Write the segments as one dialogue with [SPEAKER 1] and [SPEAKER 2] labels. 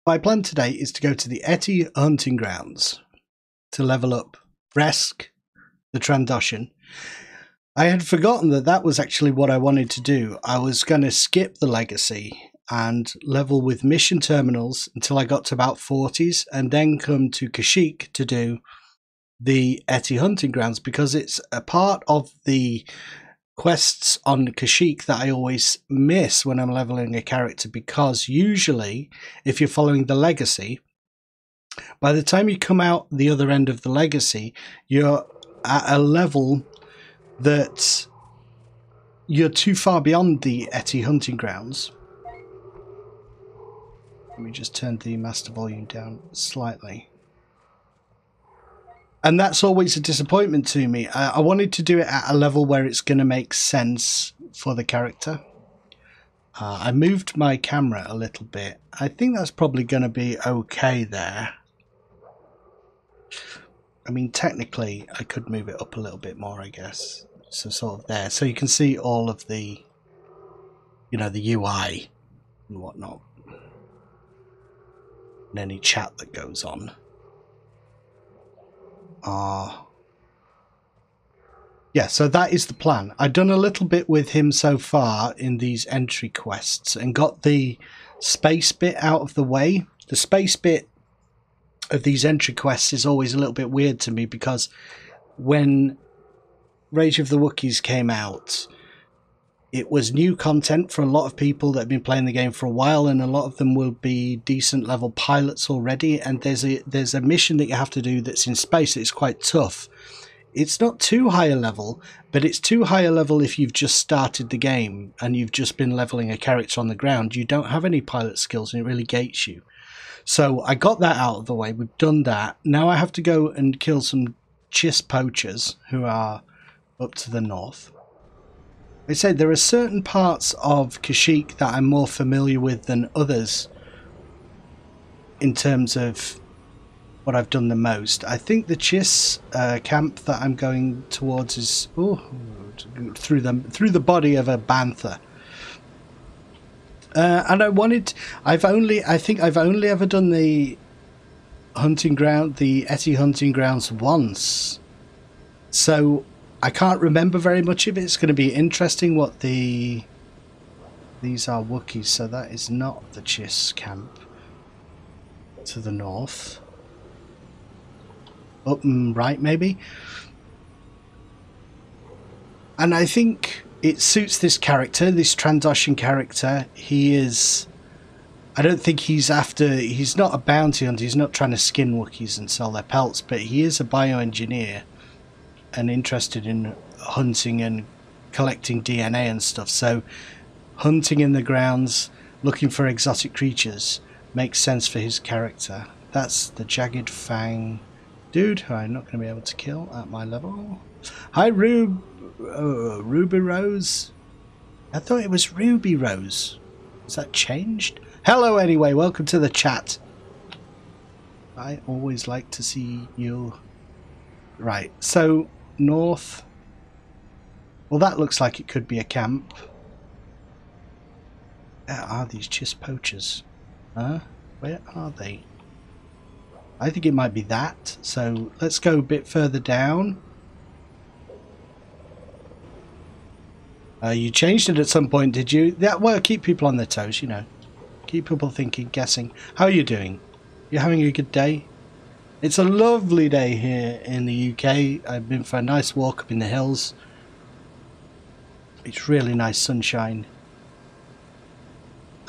[SPEAKER 1] My plan today is to go to the Etyyy Hunting Grounds to level up Kashyyyk, the Trandoshan. I had forgotten that that was actually what I wanted to do. I was going to skip the legacy and level with mission terminals until I got to about 40s and then come to Kashyyyk to do the Etyyy Hunting Grounds, because it's a part of the quests on Kashyyyk that I always miss when I'm leveling a character, because usually if you're following the legacy, by the time you come out the other end of the legacy, you're at a level that you're too far beyond the Etyyy Hunting Grounds. Let me just turn the master volume down slightly. And that's always a disappointment to me. I wanted to do it at a level where it's going to make sense for the character. I moved my camera a little bit. I think that's probably going to be okay there. I mean, technically, I could move it up a little bit more, I guess. So sort of there. So you can see all of the, you know, the UI and whatnot. And any chat that goes on. Yeah, so that is the plan. I've done a little bit with him so far in these entry quests and got the space bit out of the way. The space bit of these entry quests is always a little bit weird to me, because when Rage of the Wookiees came out, it was new content for a lot of people that have been playing the game for a while, and a lot of them will be decent level pilots already, and there's a mission that you have to do that's in space that's quite tough. It's not too high a level, but it's too high a level if you've just started the game and you've just been leveling a character on the ground. You don't have any pilot skills and it really gates you. So I got that out of the way. We've done that. Now I have to go and kill some chiss poachers who are up to the north. I said there are certain parts of Kashyyyk that I'm more familiar with than others in terms of what I've done the most. I think the chiss camp that I'm going towards is through the body of a bantha. And I think I've only ever done the Etyyy Hunting Grounds once. So I can't remember very much of it. It's going to be interesting what these are Wookiees, so that is not the chiss camp to the north. Up and right, maybe. And I think it suits this character, this Trandoshan character. He is... I don't think he's not a bounty hunter. He's not trying to skin Wookiees and sell their pelts, but he is a bioengineer and interested in hunting and collecting DNA and stuff. So hunting in the grounds, looking for exotic creatures, makes sense for his character. That's the Jagged Fang dude who I'm not going to be able to kill at my level. Hi, Ruby Rose. I thought it was Ruby Rose. Has that changed? Hello anyway, welcome to the chat. I always like to see you. Right, so north. Well, that looks like it could be a camp. Where are these chiss poachers? Huh? Where are they? I think it might be that. So let's go a bit further down. You changed it at some point, did you? That will keep people on their toes, you know. Keep people thinking, guessing. How are you doing? You having a good day? It's a lovely day here in the UK. I've been for a nice walk up in the hills. It's really nice sunshine.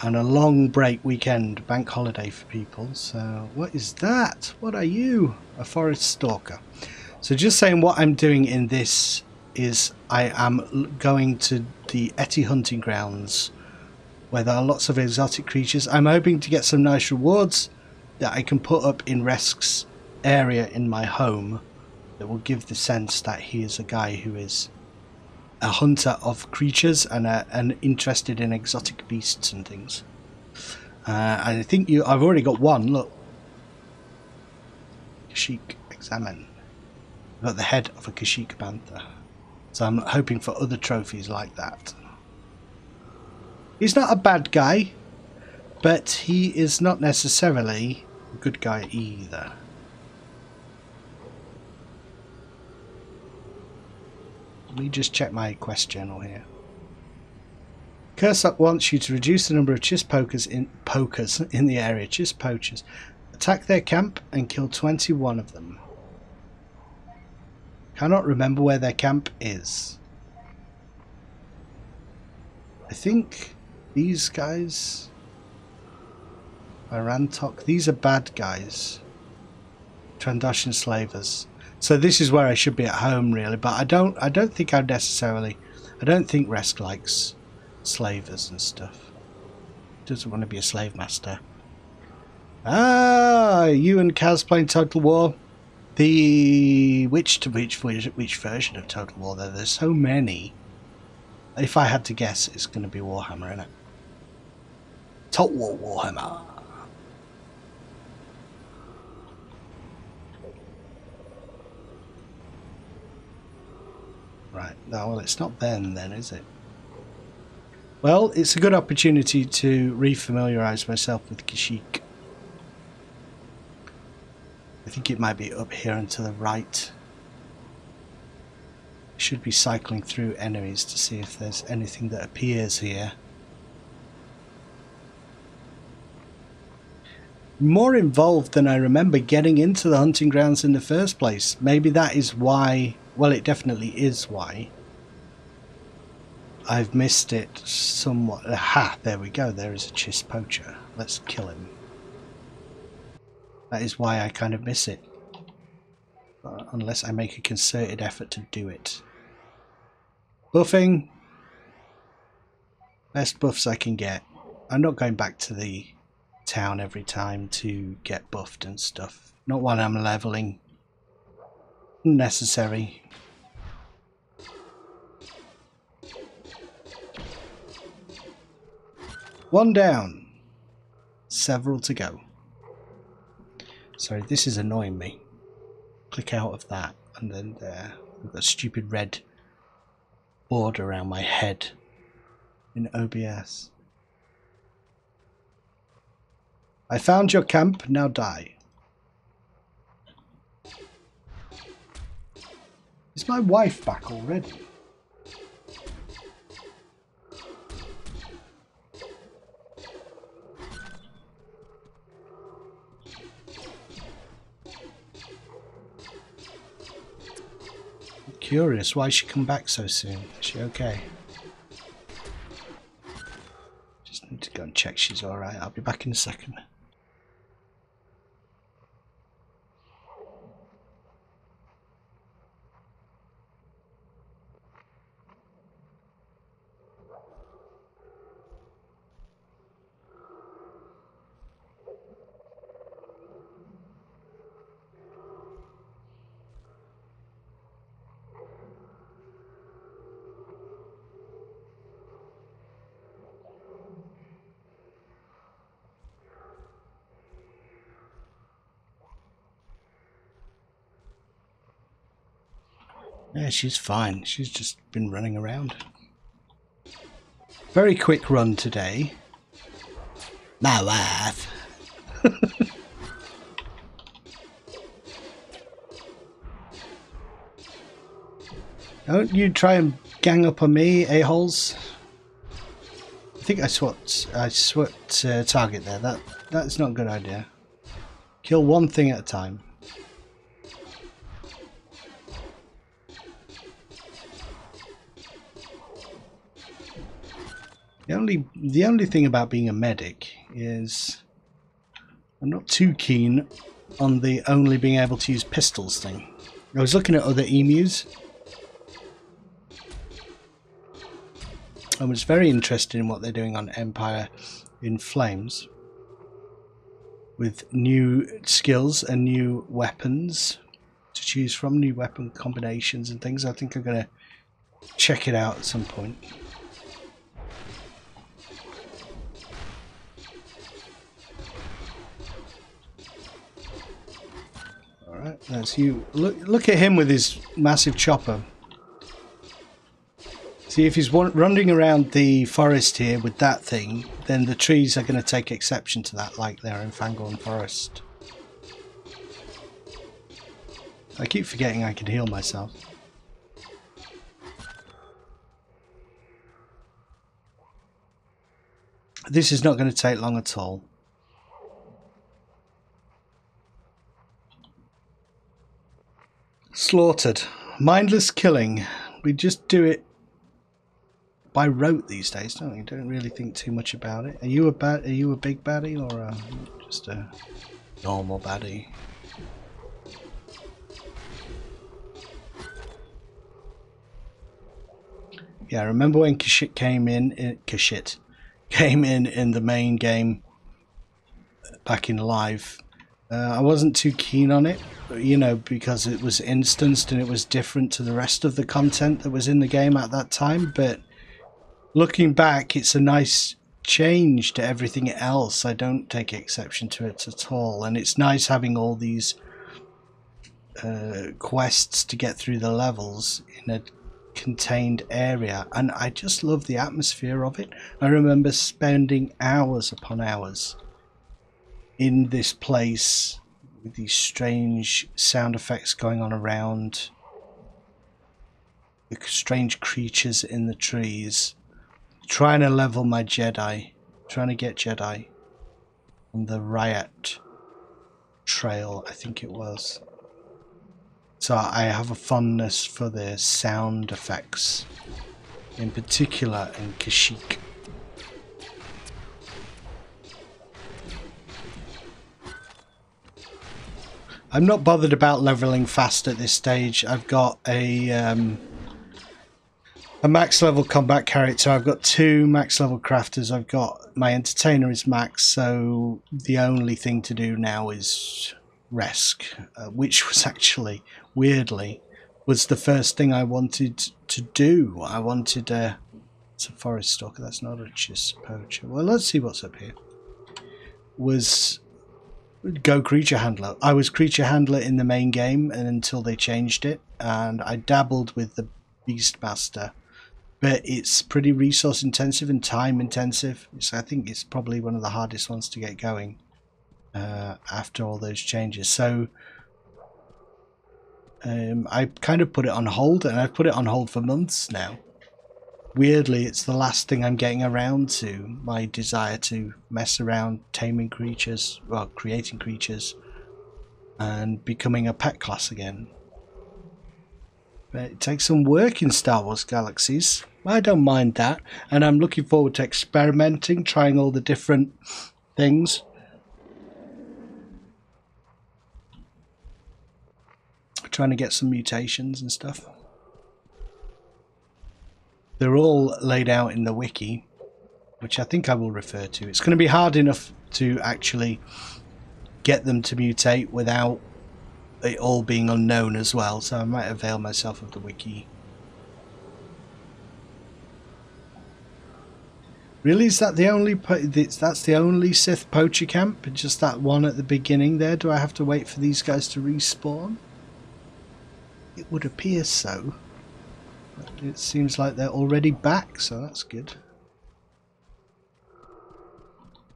[SPEAKER 1] And a long break weekend, bank holiday for people. So what is that? What are you? A forest stalker. So just saying, what I'm doing in this is I am going to the Etyyy Hunting Grounds, where there are lots of exotic creatures. I'm hoping to get some nice rewards that I can put up in Kashyyyk area in my home that will give the sense that he is a guy who is a hunter of creatures and interested in exotic beasts and things. I think I've already got one. Look, Kashyyyk examine. I've got the head of a Kashyyyk panther, so I'm hoping for other trophies like that. He's not a bad guy. But he is not necessarily a good guy either. Let me just check my quest journal here. Kashyyyk wants you to reduce the number of chis pokers in the area. Chis poachers. Attack their camp and kill 21 of them. Cannot remember where their camp is. I think these guys... Irantok. These are bad guys. Trandoshan slavers. So this is where I should be at home, really. But I don't think I'd necessarily... I don't think Resk likes slavers and stuff. Doesn't want to be a slave master. Ah, you and Kaz playing Total War. The which version of Total War? There's so many. If I had to guess, it's going to be Warhammer, isn't it? Total War Warhammer. Right, no, well, it's not then, is it? Well, it's a good opportunity to re-familiarise myself with Kashyyyk. I think it might be up here and to the right. I should be cycling through enemies to see if there's anything that appears here. More involved than I remember getting into the hunting grounds in the first place. Maybe that is why... Well, it definitely is why I've missed it somewhat. Aha, there we go. There is a chis poacher. Let's kill him. That is why I kind of miss it. Unless I make a concerted effort to do it. Buffing. Best buffs I can get. I'm not going back to the town every time to get buffed and stuff. Not while I'm leveling. Necessary. One down. Several to go. Sorry, this is annoying me. Click out of that and then there. I've got a stupid red border around my head in OBS. I found your camp, now die. Is my wife back already? I'm curious, why she come back so soon? Is she okay? Just need to go and check she's alright. I'll be back in a second. Yeah, she's fine. She's just been running around. Very quick run today. My wife. Don't you try and gang up on me, a-holes. I think I swapped target there. That's not a good idea. Kill one thing at a time. The only thing about being a medic is I'm not too keen on the only being able to use pistols thing. I was looking at other emus. I was very interested in what they're doing on Empire in Flames with new skills and new weapons to choose from, new weapon combinations and things. I think I'm going to check it out at some point. Alright, that's you. Look at him with his massive chopper. See, if he's running around the forest here with that thing, then the trees are going to take exception to that, like they're in Fangorn Forest. I keep forgetting I can heal myself. This is not going to take long at all. Slaughtered. Mindless killing. We just do it by rote these days, don't we? Don't really think too much about it. Are you a big baddie or just a normal baddie? Yeah, I remember when Kashyyyk came in the main game back in live. I wasn't too keen on it, you know, because it was instanced and it was different to the rest of the content that was in the game at that time. But looking back, it's a nice change to everything else. I don't take exception to it at all, and it's nice having all these quests to get through the levels in a contained area, and I just love the atmosphere of it. I remember spending hours upon hours in this place with these strange sound effects going on around, the strange creatures in the trees, trying to level my Jedi, trying to get Jedi on the riot trail, I think it was. So I have a fondness for the sound effects, in particular in Kashyyyk. I'm not bothered about leveling fast at this stage. I've got a max level combat character. I've got 2 max level crafters. I've got my entertainer is max, so the only thing to do now is Resk, which was actually, weirdly, was the first thing I wanted to do. I wanted it's a forest stalker, that's not a chis poacher. Well, let's see what's up here. Was go creature handler. I was creature handler in the main game and until they changed it, and I dabbled with the Beastmaster, but it's pretty resource intensive and time intensive. I think it's probably one of the hardest ones to get going after all those changes. So I kind of put it on hold, and I've put it on hold for months now. Weirdly, it's the last thing I'm getting around to, my desire to mess around taming creatures, well, creating creatures, and becoming a pet class again. But it takes some work in Star Wars Galaxies. I don't mind that, and I'm looking forward to experimenting, trying all the different things. Trying to get some mutations and stuff. They're all laid out in the wiki, which I think I will refer to. It's going to be hard enough to actually get them to mutate without it all being unknown as well, so I might avail myself of the wiki. Really, is that the only that's the only Sith poacher camp? Just that one at the beginning there? Do I have to wait for these guys to respawn? It would appear so. It seems like they're already back, so that's good.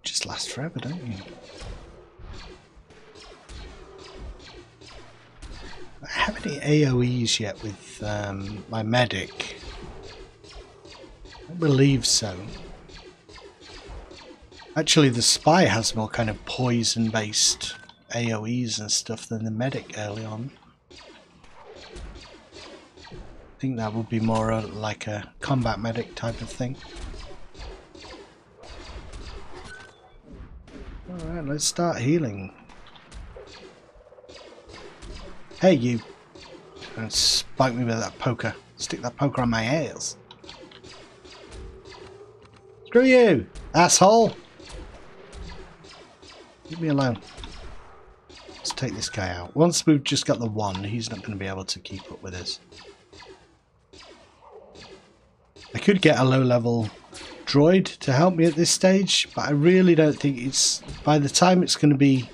[SPEAKER 1] Just last forever, don't you? I have any AoEs yet with my medic? I believe so. Actually, the spy has more kind of poison-based AoEs and stuff than the medic early on. I think that would be more like a combat medic type of thing. Alright, let's start healing. Hey, you! Don't spike me with that poker. Stick that poker on my ass. Screw you, asshole! Leave me alone. Let's take this guy out. Once we've just got the one, he's not going to be able to keep up with us. I could get a low-level droid to help me at this stage, but I really don't think it's... By the time it's going to be...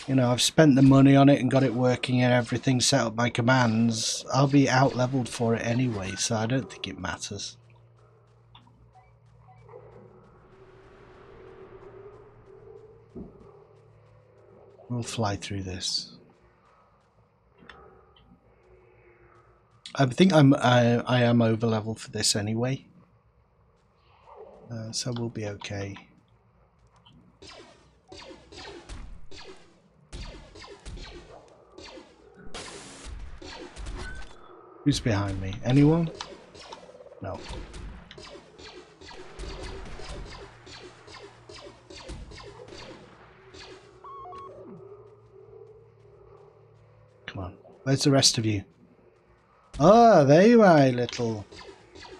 [SPEAKER 1] You know, I've spent the money on it and got it working and everything, set up my commands, I'll be out-leveled for it anyway, so I don't think it matters. We'll fly through this. I think I am over level for this anyway, so we'll be okay. Who's behind me? Anyone? No. Come on. Where's the rest of you? Ah, there you are, little...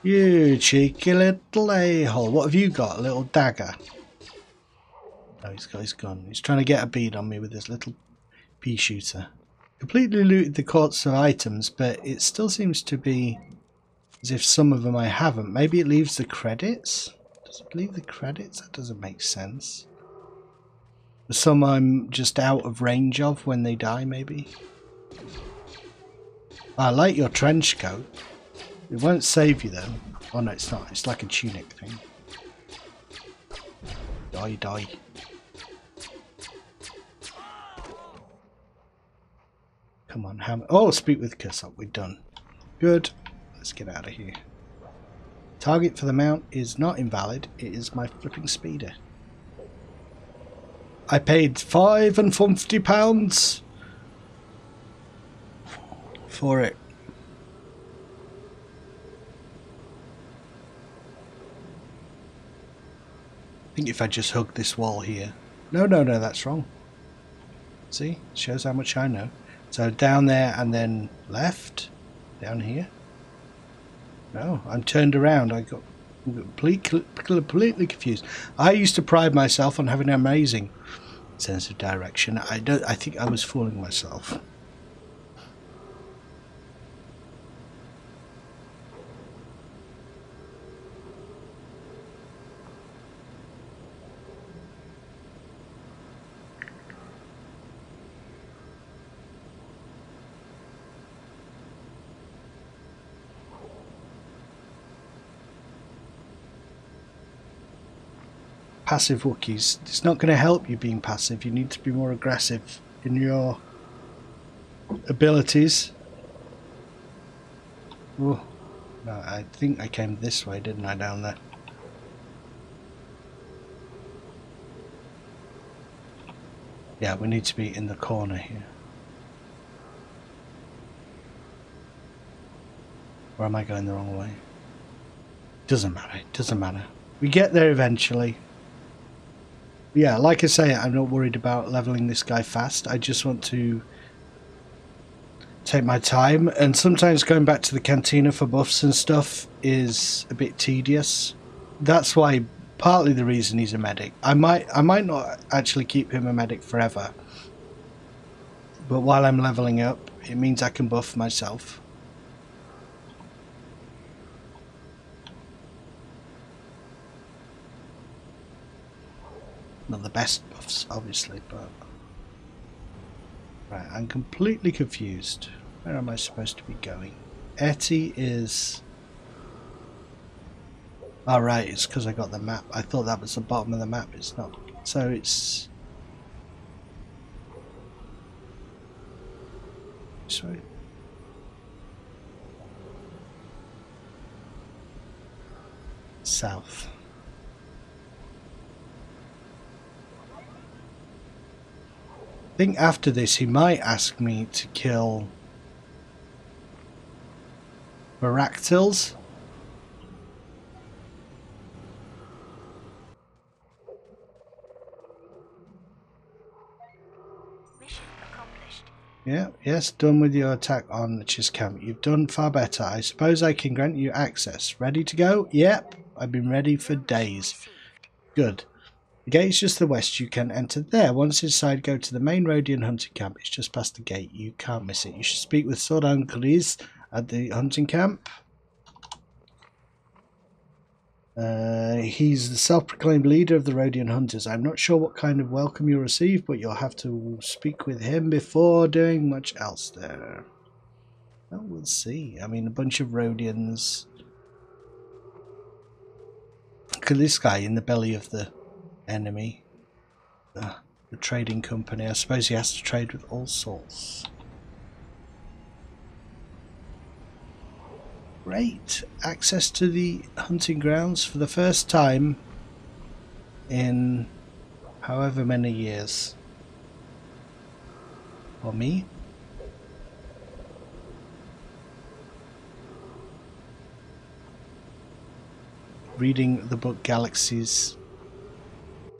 [SPEAKER 1] You cheeky little a-hole. What have you got? A little dagger? Oh, he's got his gun. He's trying to get a bead on me with his little pea shooter. Completely looted the quartz of items, but it still seems to be as if some of them I haven't. Maybe it leaves the credits? Does it leave the credits? That doesn't make sense. Some I'm just out of range of when they die, maybe. I like your trench coat. It won't save you though. Oh no, it's not. It's like a tunic thing. Die, die. Come on, hammer. Oh, speak with Kashyyyk. We're done. Good. Let's get out of here. Target for the mount is not invalid. It is my flipping speeder. I paid £55 for it. I think if I just hug this wall here. No, that's wrong. See? Shows how much I know. So down there and then left. Down here. No, I'm turned around. I got completely confused. I used to pride myself on having an amazing sense of direction. I think I was fooling myself. Passive Wookiees. It's not going to help you being passive. You need to be more aggressive in your abilities. Oh, no, I think I came this way, didn't I, down there? Yeah, we need to be in the corner here. Or am I going the wrong way? Doesn't matter. It doesn't matter. We get there eventually. Yeah, like I say, I'm not worried about leveling this guy fast. I just want to take my time, and sometimes going back to the cantina for buffs and stuff is a bit tedious. That's why, partly the reason he's a medic. I might not actually keep him a medic forever, but while I'm leveling up, it means I can buff myself. Not the best buffs, obviously, but... Right, I'm completely confused. Where am I supposed to be going? Etty is... Oh, right, it's because I got the map. I thought that was the bottom of the map. It's not. So it's... This way. South. I think after this he might ask me to kill Baractyls.
[SPEAKER 2] Mission accomplished.
[SPEAKER 1] Yeah, yes, done with your attack on the Kashyyyk camp. You've done far better. I suppose I can grant you access. Ready to go? Yep, I've been ready for days. Good. The gate is just to the west. You can enter there. Once inside, go to the main Rhodian hunting camp. It's just past the gate. You can't miss it. You should speak with Sordan Gris at the hunting camp. He's the self-proclaimed leader of the Rhodian hunters. I'm not sure what kind of welcome you'll receive, but you'll have to speak with him before doing much else there. Well, we'll see. I mean, a bunch of Rhodians. Look at this guy in the belly of the enemy. the trading company. I suppose he has to trade with all sorts. Great! Access to the hunting grounds for the first time in however many years. For me. Reading the book Galaxies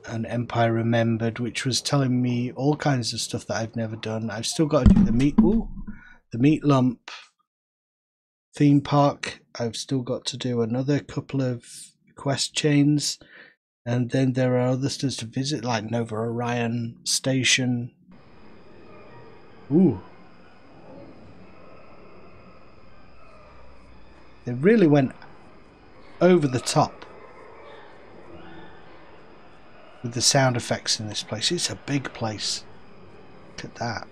[SPEAKER 1] and Empire Remembered, which was telling me all kinds of stuff that I've never done. I've still got to do the meat lump theme park. I've still got to do another couple of quest chains, and then there are other stuff to visit, like Nova Orion Station. Ooh. They really went over the top with the sound effects in this place. It's a big place. Look at that.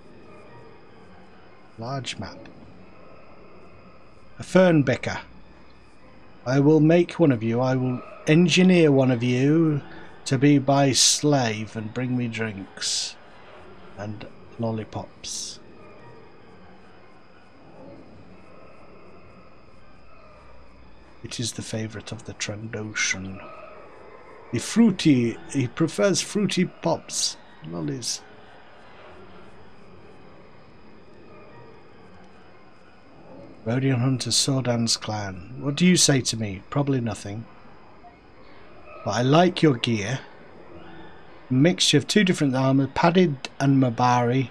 [SPEAKER 1] Large map. A fern bicker. I will make one of you. I will engineer one of you to be my slave and bring me drinks and lollipops. It is the favourite of the Trandoshan. The fruity, he prefers fruity pops, lollies. Rodion Hunter Sordan's clan. What do you say to me? Probably nothing. But I like your gear. A mixture of two different armour, padded and Mabari.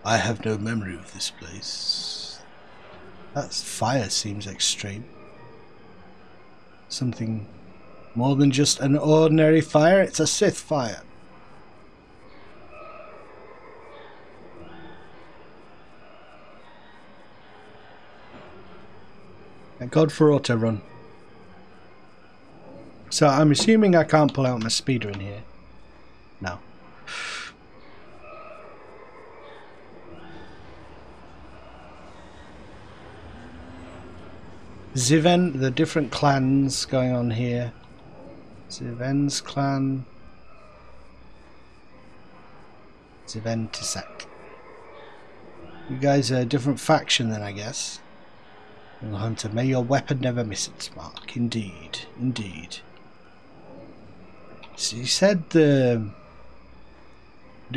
[SPEAKER 1] I have no memory of this place. That fire seems extreme. Something more than just an ordinary fire. It's a Sith fire. Thank God for auto run. So I'm assuming I can't pull out my speeder in here. No. Ziven, the different clans going on here. Ziven's clan. Ziven Tisak. You guys are a different faction then, I guess. Hunter, may your weapon never miss its mark. Indeed, indeed. So you said it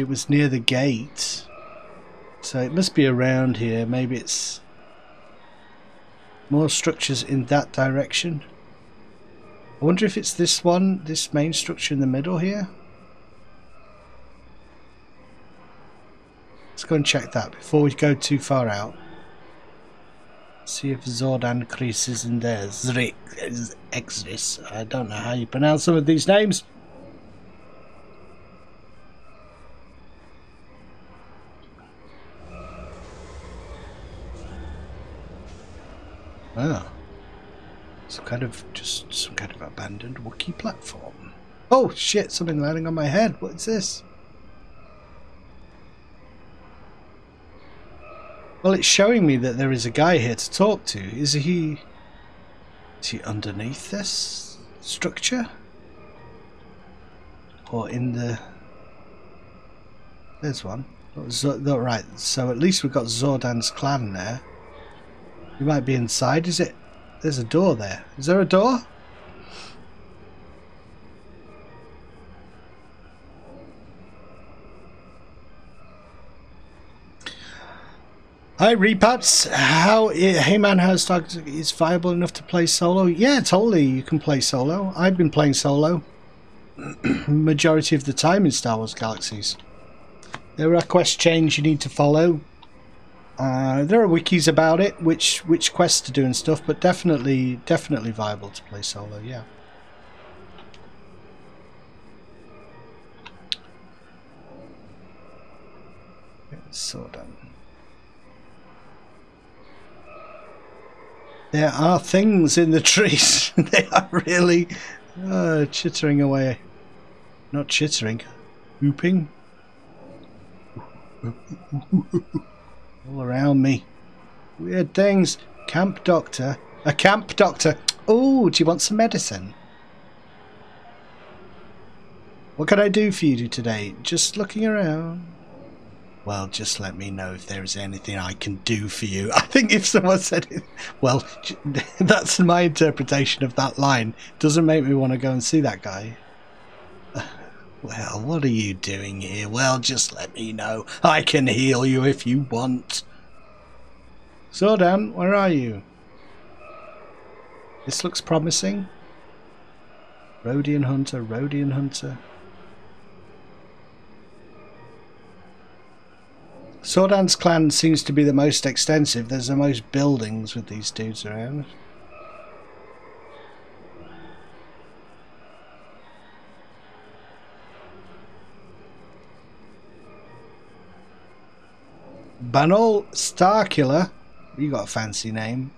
[SPEAKER 1] was near the gate. So it must be around here. Maybe it's more structures in that direction. I wonder if it's this one, this main structure in the middle here. Let's go and check that before we go too far out. See if Zordan Kreis is in there. Exris. I don't know how you pronounce some of these names. Oh. Some kind of abandoned Wookiee platform. Oh shit, something landing on my head. What's this? Well, it's showing me that there is a guy here to talk to. Is he underneath this structure? Or in the... There's one. Right, so at least we've got Zordan's clan there. You might be inside, is it? There's a door there. Is there a door? Hi Repaps, hey man, how's Stark is viable enough to play solo? Yeah, totally, you can play solo. I've been playing solo majority of the time in Star Wars Galaxies. There are quest chains you need to follow. There are wikis about it, which quests to do and stuff, but definitely viable to play solo, yeah. So done. There are things in the trees. They are really chittering away. Not chittering, whooping. All around me. Weird things. Camp doctor. A camp doctor. Oh, do you want some medicine? What can I do for you today? Just looking around. Well, just let me know if there is anything I can do for you. I think if someone said it, well, that's my interpretation of that line. Doesn't make me want to go and see that guy. Well, what are you doing here? Well, just let me know. I can heal you if you want. Zordan, where are you? This looks promising. Rhodian Hunter, Rhodian Hunter. Zordan's clan seems to be the most extensive. There's the most buildings with these dudes around. Banal Starkiller. You got a fancy name.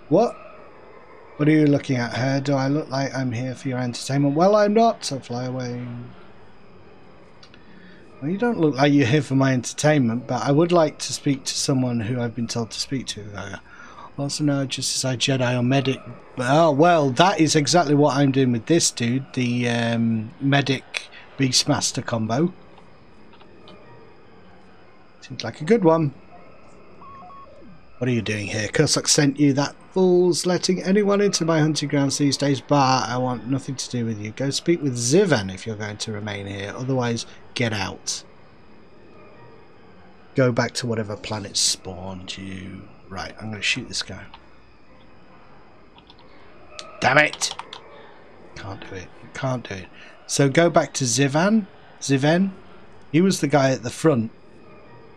[SPEAKER 1] What? What are you looking at her? Do I look like I'm here for your entertainment? Well, I'm not, so fly away. Well, you don't look like you're here for my entertainment, but I would like to speak to someone who I've been told to speak to. Also know just as I Jedi or medic. Oh, well, that is exactly what I'm doing with this dude, the medic Beastmaster combo. Seems like a good one. What are you doing here? Kashyyyk sent you. That fool's letting anyone into my hunting grounds these days. But I want nothing to do with you. Go speak with Zivan if you're going to remain here. Otherwise, get out. Go back to whatever planet spawned you. Right, I'm going to shoot this guy. Damn it! Can't do it. Can't do it. So go back to Zivan. Ziven. He was the guy at the front.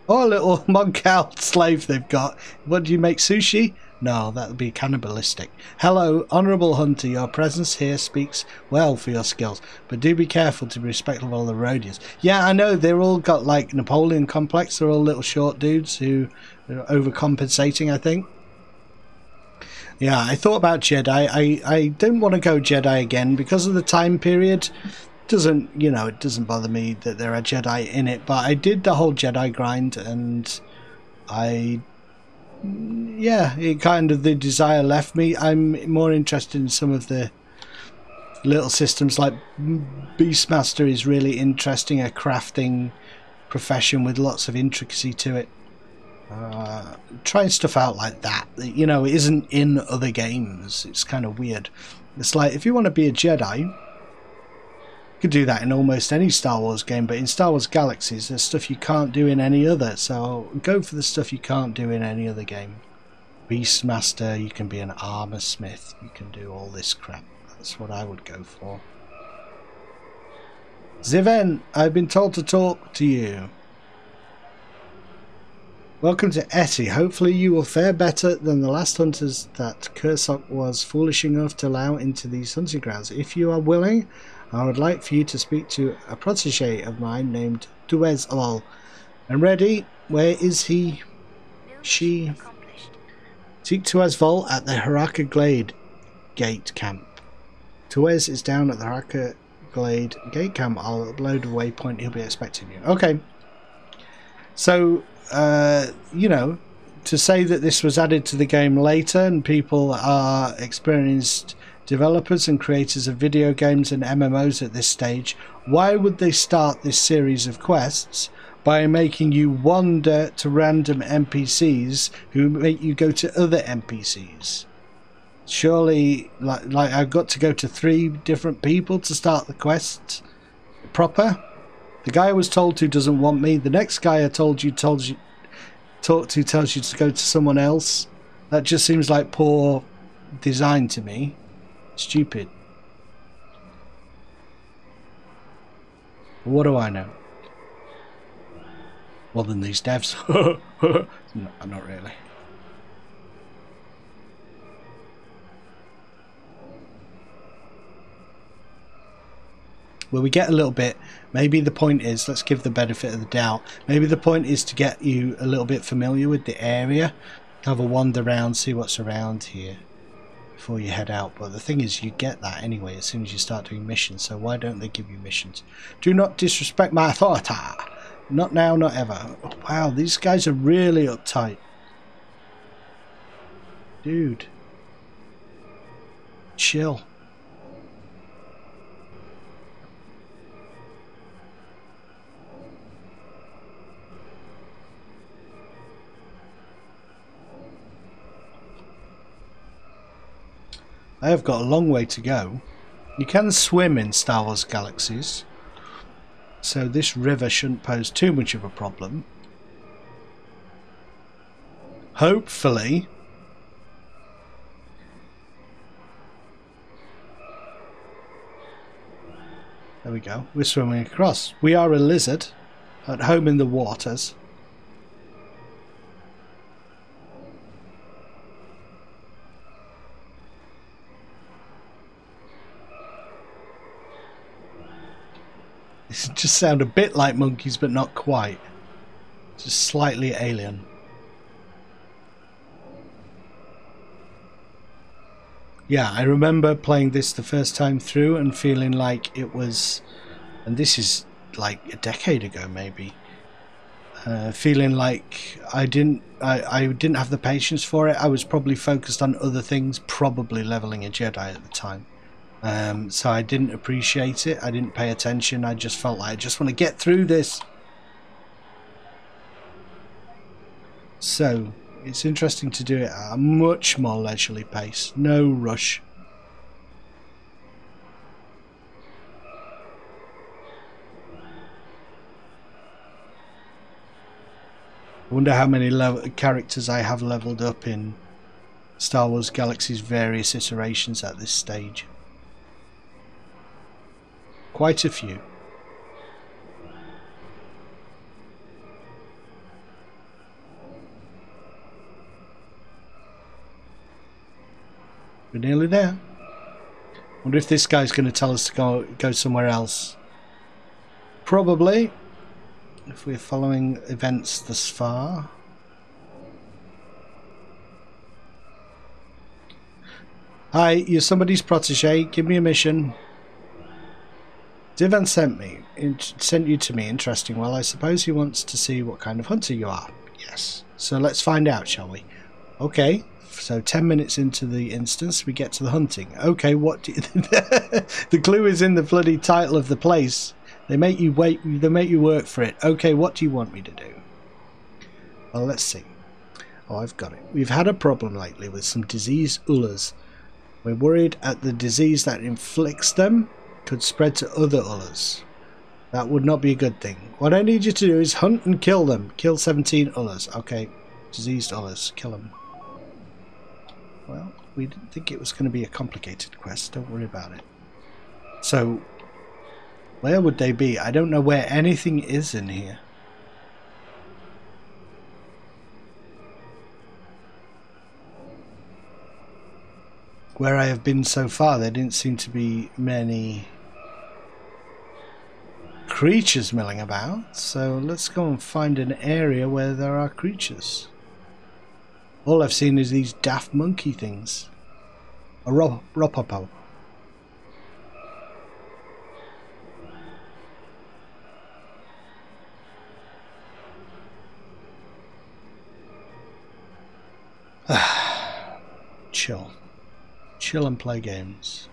[SPEAKER 1] Oh, a little Moncal slave they've got. What, do you make sushi? No, that would be cannibalistic. Hello, Honourable Hunter. Your presence here speaks well for your skills, but do be careful to be respectful of all the Rhodians. Yeah, I know, they're all got like Napoleon complex. They're all little short dudes who are overcompensating, I think. Yeah, I thought about Jedi. I don't want to go Jedi again because of the time period. Doesn't, you know, it doesn't bother me that there are Jedi in it, but I did the whole Jedi grind, and yeah, it kind of, the desire left me. I'm more interested in some of the little systems, like Beastmaster is really interesting, a crafting profession with lots of intricacy to it. Trying stuff out like that, you know, it isn't in other games. It's kind of weird. It's like, if you want to be a Jedi, you could do that in almost any Star Wars game, but in Star Wars Galaxies there's stuff you can't do in any other, so go for the stuff you can't do in any other game. Beastmaster, you can be an armor smith, you can do all this crap. That's what I would go for. Ziven, I've been told to talk to you. Welcome to Etyyy. Hopefully you will fare better than the last hunters that Kashyyyk was foolish enough to allow into these hunting grounds. If you are willing, I would like for you to speak to a protege of mine named Duez Alal. I'm ready. Where is he? She? Seek Tuez Vol at the Haraka Glade Gate Camp. Tuez is down at the Haraka Glade Gate Camp. I'll upload a waypoint. He'll be expecting you. Okay. So, you know, to say that this was added to the game later and people are experienced developers and creators of video games and MMOs at this stage, why would they start this series of quests by making you wander to random NPCs who make you go to other NPCs? Surely, like I've got to go to 3 different people to start the quest proper? The guy I was told to doesn't want me. The next guy I talk to tells you to go to someone else. That just seems like poor design to me. Stupid. What do I know? More than these devs. No, not really. Well, we get a little bit. Maybe the point is, let's give the benefit of the doubt. Maybe the point is to get you a little bit familiar with the area. Have a wander around, see what's around here before you head out. But the thing is, you get that anyway as soon as you start doing missions, so why don't they give you missions? Do not disrespect my authority. Not now, not ever. Oh, wow, these guys are really uptight. Dude. Chill. I have got a long way to go. You can swim in Star Wars Galaxies, so this river shouldn't pose too much of a problem. Hopefully. There we go. We're swimming across. We are a lizard at home in the waters. It just sound a bit like monkeys, but not quite. Just slightly alien. Yeah, I remember playing this the first time through and feeling like it was, and this is like a decade ago maybe, feeling like I didn't have the patience for it. I was probably focused on other things, probably leveling a Jedi at the time. So I didn't appreciate it. I didn't pay attention. I just felt like I just want to get through this. So it's interesting to do it at a much more leisurely pace. No rush. I wonder how many characters I have leveled up in Star Wars Galaxy's various iterations at this stage. Quite a few. We're nearly there. Wonder if this guy's going to tell us to go somewhere else. Probably. If we're following events thus far. Hi, you're somebody's protege. Give me a mission. Divan sent you to me. Interesting. Well, I suppose he wants to see what kind of hunter you are. Yes. So let's find out, shall we? Okay. So 10 minutes into the instance, we get to the hunting. Okay, what do you the clue is in the bloody title of the place. They make you wait, they make you work for it. Okay, what do you want me to do? Well, let's see. Oh, I've got it. We've had a problem lately with some diseased ullers. We're worried at the disease that inflicts them could spread to other ullers. That would not be a good thing. What I need you to do is hunt and kill them. Kill 17 ullers. Okay, diseased ullers. Kill them. Well, we didn't think it was going to be a complicated quest. Don't worry about it. So, where would they be? I don't know where anything is in here. Where I have been so far, there didn't seem to be many creatures milling about. So let's go and find an area where there are creatures. All I've seen is these daft monkey things. A ropopo. Chill. Chill and play games.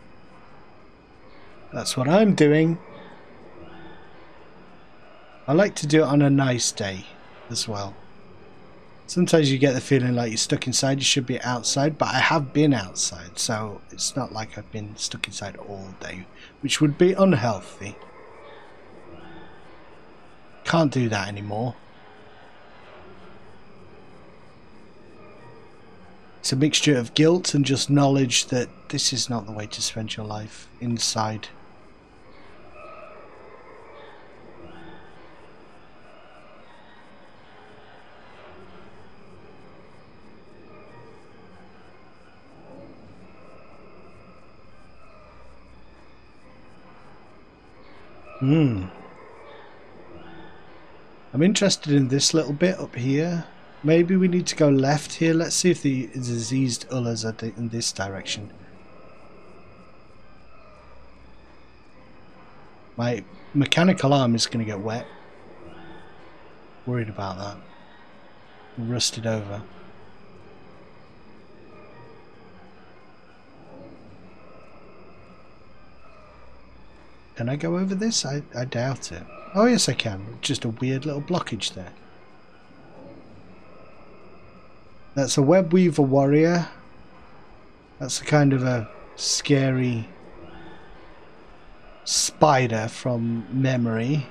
[SPEAKER 1] That's what I'm doing. I like to do it on a nice day as well. Sometimes you get the feeling like you're stuck inside, you should be outside, but I have been outside, so it's not like I've been stuck inside all day, which would be unhealthy. Can't do that anymore. It's a mixture of guilt and just knowledge that this is not the way to spend your life inside. I'm interested in this little bit up here. Maybe we need to go left here. Let's see if the diseased ullers are in this direction. My mechanical arm is going to get wet. Worried about that. Rusted over. Can I go over this? I doubt it. Oh yes I can. Just a weird little blockage there. That's a web weaver warrior. That's a kind of a scary spider from memory.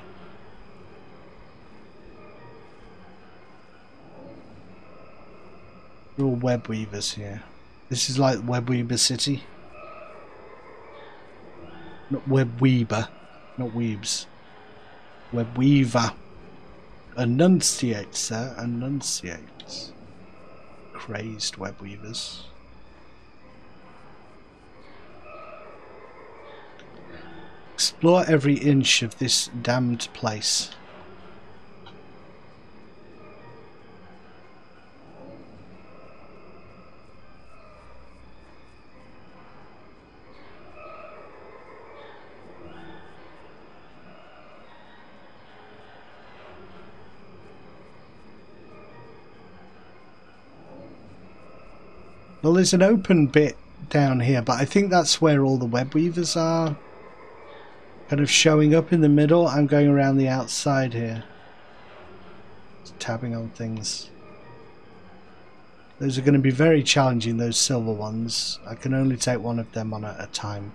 [SPEAKER 1] We're all web weavers here. This is like Web Weaver City. Not Web Weaver, not Weebs. Web Weaver. Enunciate, sir, enunciate. Crazed web weavers. Explore every inch of this damned place. Well, there's an open bit down here, but I think that's where all the web weavers are. Kind of showing up in the middle. I'm going around the outside here. Just tabbing on things. Those are going to be very challenging, those silver ones. I can only take one of them on at a time.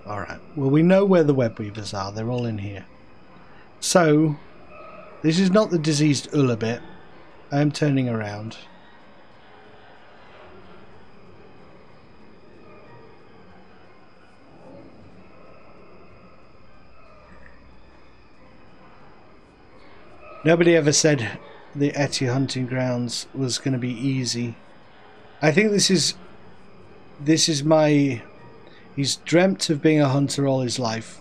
[SPEAKER 1] Alright, well we know where the web weavers are, they're all in here. So, this is not the diseased Ulla bit. I am turning around. Nobody ever said the Etyyy Hunting Grounds was going to be easy. I think this is my... He's dreamt of being a hunter all his life,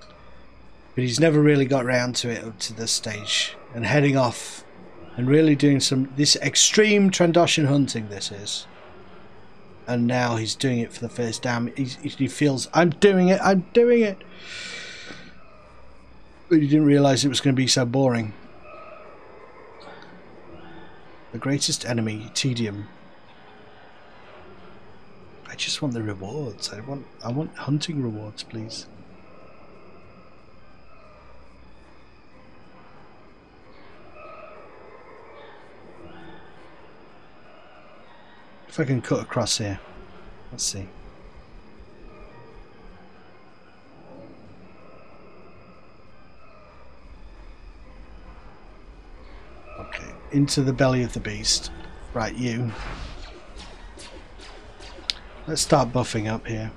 [SPEAKER 1] but he's never really got round to it up to this stage, and heading off and really doing this extreme Trandoshan hunting this is. And now he's doing it for the first time. He feels, I'm doing it, but he didn't realise it was going to be so boring. The greatest enemy, tedium. I just want the rewards. I want hunting rewards, please. If I can cut across here. Let's see. Okay, into the belly of the beast. Right, you. Let's start buffing up here.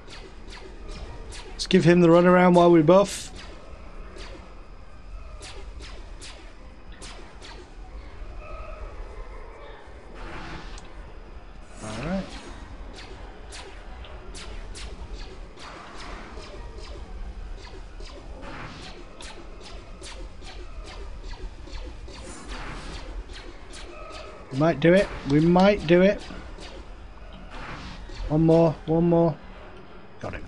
[SPEAKER 1] Let's give him the runaround while we buff. Alright. We might do it. We might do it. One more. Got it.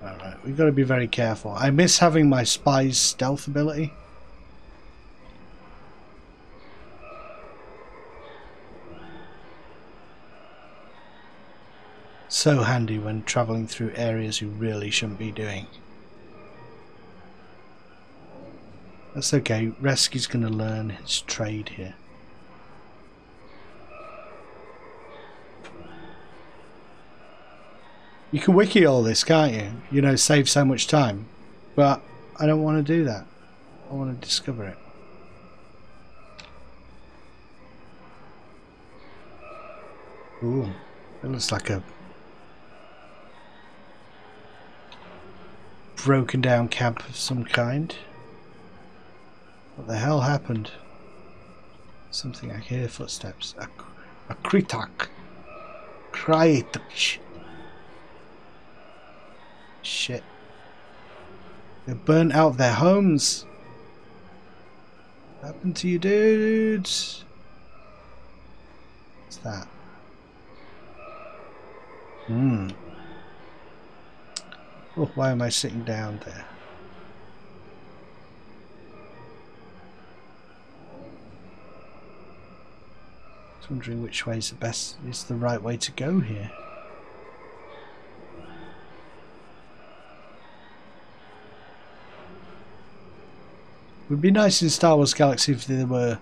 [SPEAKER 1] Alright, we've got to be very careful. I miss having my spy's stealth ability. So handy when travelling through areas you really shouldn't be doing. That's okay, Rescue's going to learn his trade here. You can wiki all this, can't you? You know, save so much time. But I don't want to do that. I want to discover it. Ooh, it looks like a broken down camp of some kind. What the hell happened? Something I hear footsteps. A kritak. Kraitak. Shit. They're burnt out of their homes. What happened to you dudes? that? Hmm. Oh, why am I sitting down there? I was wondering which way is the right way to go here. It would be nice in Star Wars Galaxy if there were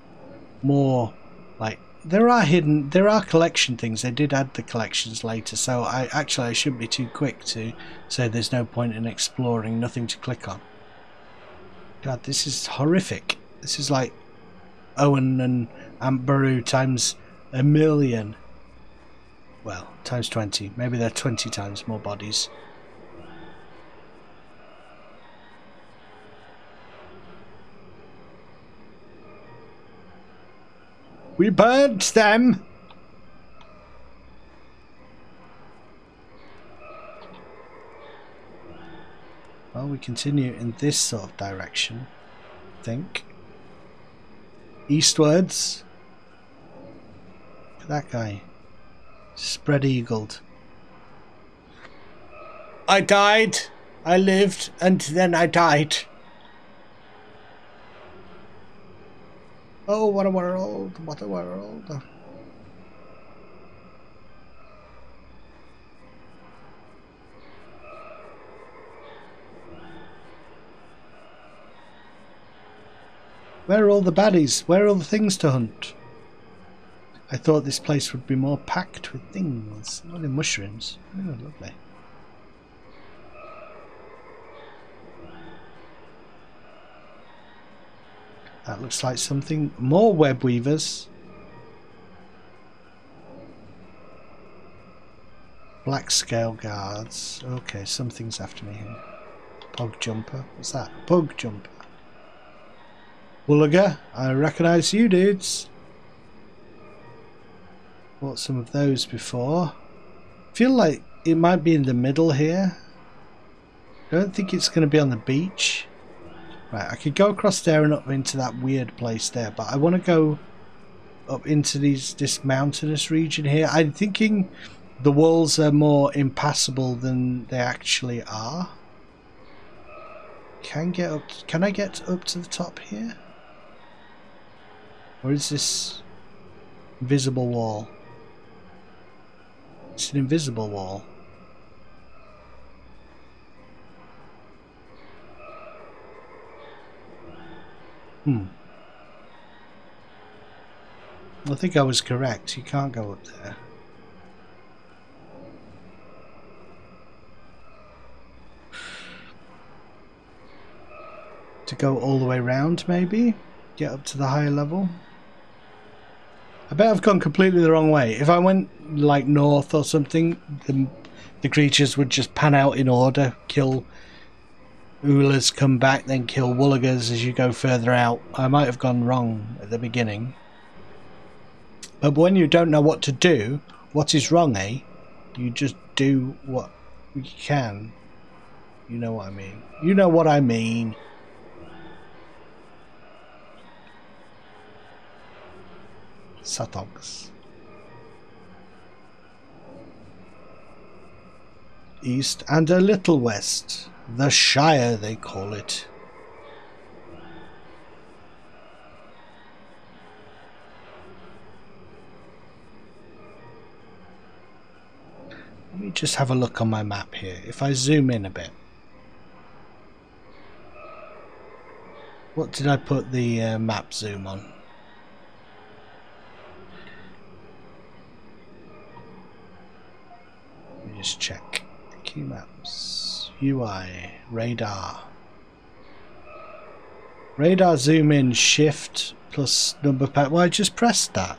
[SPEAKER 1] more, like, there are collection things. They did add the collections later, so I shouldn't be too quick to say there's no point in exploring, nothing to click on. God, this is horrific. This is like Owen and Aunt Beru times a million. Well, times 20. Maybe they're 20 times more bodies. We burnt them! Well, we continue in this sort of direction, I think. Eastwards. Look at that guy. Spread-eagled. I died! I lived, and then I died. Oh, what a world! What a world! Where are all the baddies? Where are all the things to hunt? I thought this place would be more packed with things. Not in mushrooms. Oh, lovely. That looks like something. More web weavers. Black scale guards. Okay, something's after me here. Pug jumper. What's that? Pug jumper. Woolager, I recognise you dudes. Bought some of those before. Feel like it might be in the middle here. I don't think it's going to be on the beach. Right, I could go across there and up into that weird place there, but I want to go up into this mountainous region here. I'm thinking the walls are more impassable than they actually are. Can I get up to the top here? Or is this invisible wall? It's an invisible wall. I think I was correct. You can't go up there. To go all the way around, maybe? Get up to the higher level? I bet I've gone completely the wrong way. If I went like north or something, the creatures would just pan out in order, kill Oolas, come back, then kill Woolagers as you go further out. I might have gone wrong at the beginning. But when you don't know what to do, what is wrong, eh? You just do what you can. You know what I mean. You know what I mean. Satogs. East and a little west. The Shire, they call it. Let me just have a look on my map here. If I zoom in a bit. What did I put the map zoom on? Let me just check. Key maps. UI. Radar. Radar zoom in, shift plus number pad. Well, I just pressed that.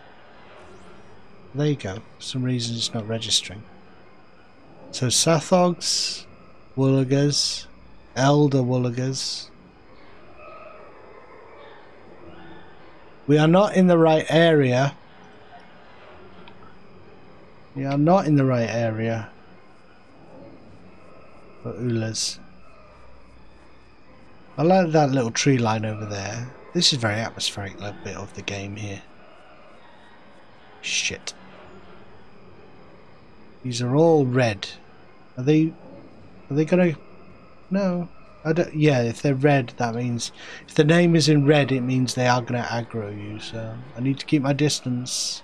[SPEAKER 1] There you go. For some reason it's not registering. So Sathogs, Woolagers, Elder Woolagers. We are not in the right area. We are not in the right area for Oolas. I like that little tree line over there. This is very atmospheric, little bit of the game here. Shit. These are all red. Are they gonna... No. I don't... Yeah, if they're red, that means... If the name is in red, it means they are gonna aggro you, so... I need to keep my distance.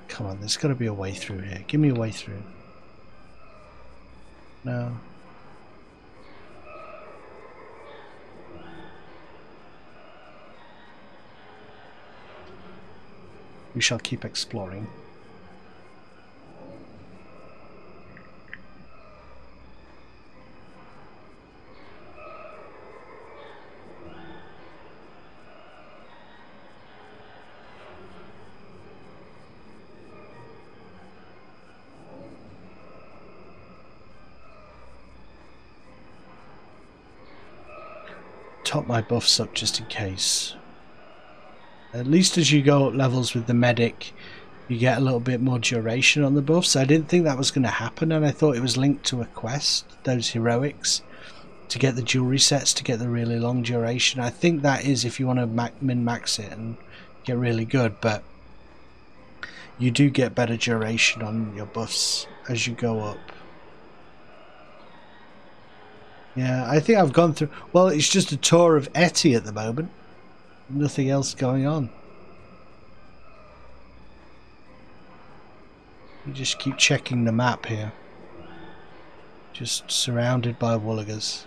[SPEAKER 1] Come on, there's gotta be a way through here. Give me a way through. No. We shall keep exploring. Top my buffs up just in case. At least as you go up levels with the medic, you get a little bit more duration on the buffs. I didn't think that was going to happen, and I thought it was linked to a quest, those heroics, to get the jewelry sets to get the really long duration. I think that is if you want to min-max it and get really good, but you do get better duration on your buffs as you go up. Yeah, I think I've gone through... Well, it's just a tour of Etyyy at the moment. Nothing else going on. You just keep checking the map here. Just surrounded by woolagas.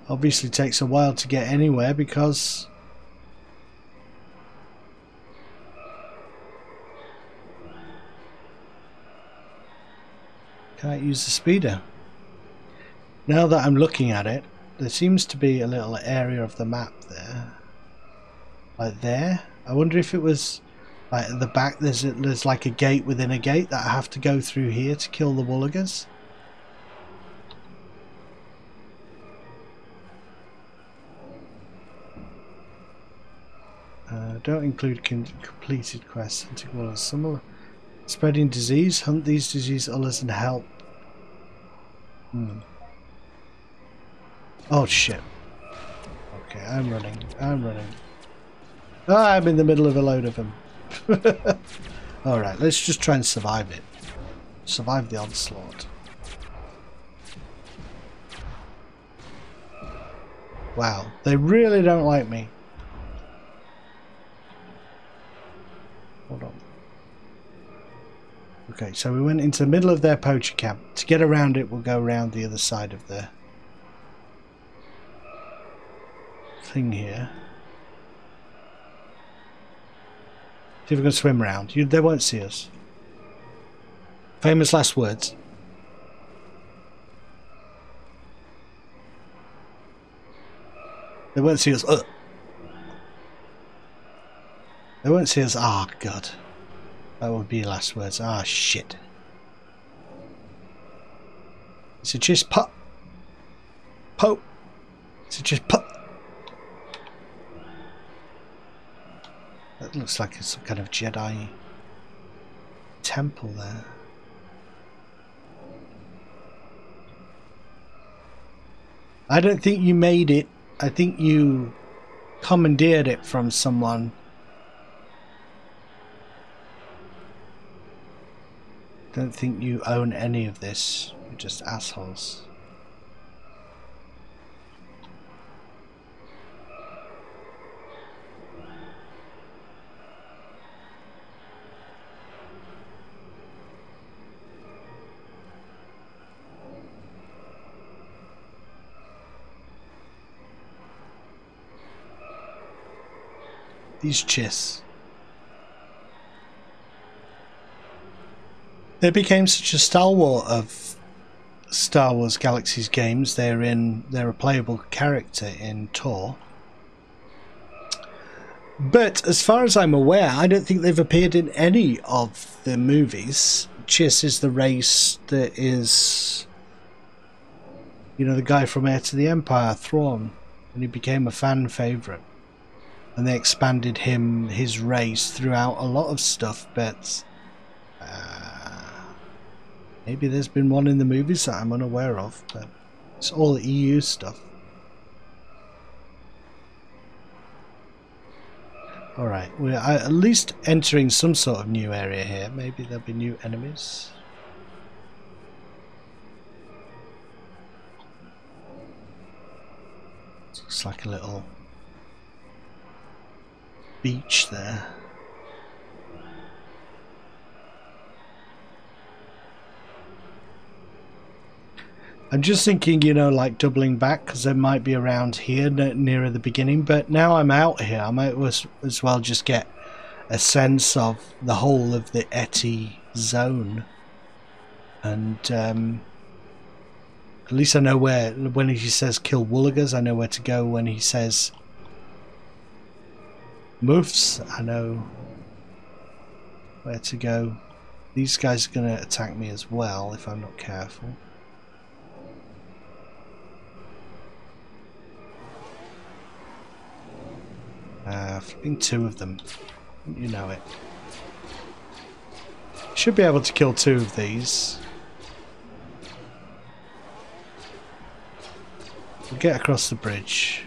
[SPEAKER 1] Obviously takes a while to get anywhere because... Can't use the speeder. Now that I'm looking at it, there seems to be a little area of the map there. Like there. I wonder if it was like at the back there's like a gate within a gate that I have to go through here to kill the woolagas. Don't include completed quests. Hunting woolagas. Similar. Spreading disease. Hunt these disease others and help. Oh shit. Okay, I'm running. Ah, I'm in the middle of a load of them. Alright, let's just try and survive it. Survive the onslaught. Wow, they really don't like me. Hold on. Okay, so we went into the middle of their poacher camp. To get around it, we'll go around the other side of the thing here. See if we can swim around. They won't see us. Famous last words. They won't see us. They won't see us. Ah, oh, God. That would be last words. Ah, shit. Is it just pop? Pope. Is it just pop? That looks like it's some kind of Jedi temple there. I don't think you made it. I think you commandeered it from someone. Don't think you own any of this. You're just assholes. These chiss. They became such a stalwart of Star Wars Galaxy's games. They're a playable character in Tor. But as far as I'm aware, I don't think they've appeared in any of the movies. Chiss is the race that is, you know, the guy from Heir to the Empire, Thrawn, and he became a fan favourite. And they expanded his race throughout a lot of stuff, but maybe there's been one in the movies that I'm unaware of, but it's all EU stuff. Alright, we're at least entering some sort of new area here. Maybe there'll be new enemies. Looks like a little beach there. I'm just thinking, you know, like doubling back because they might be around here nearer the beginning, but now I'm out here, I might as well just get a sense of the whole of the Etyyy zone, and at least I know where, when he says kill woolagas, I know where to go. When he says moofs, I know where to go. These guys are going to attack me as well if I'm not careful. Flipping two of them. You know it. Should be able to kill two of these. We'll get across the bridge.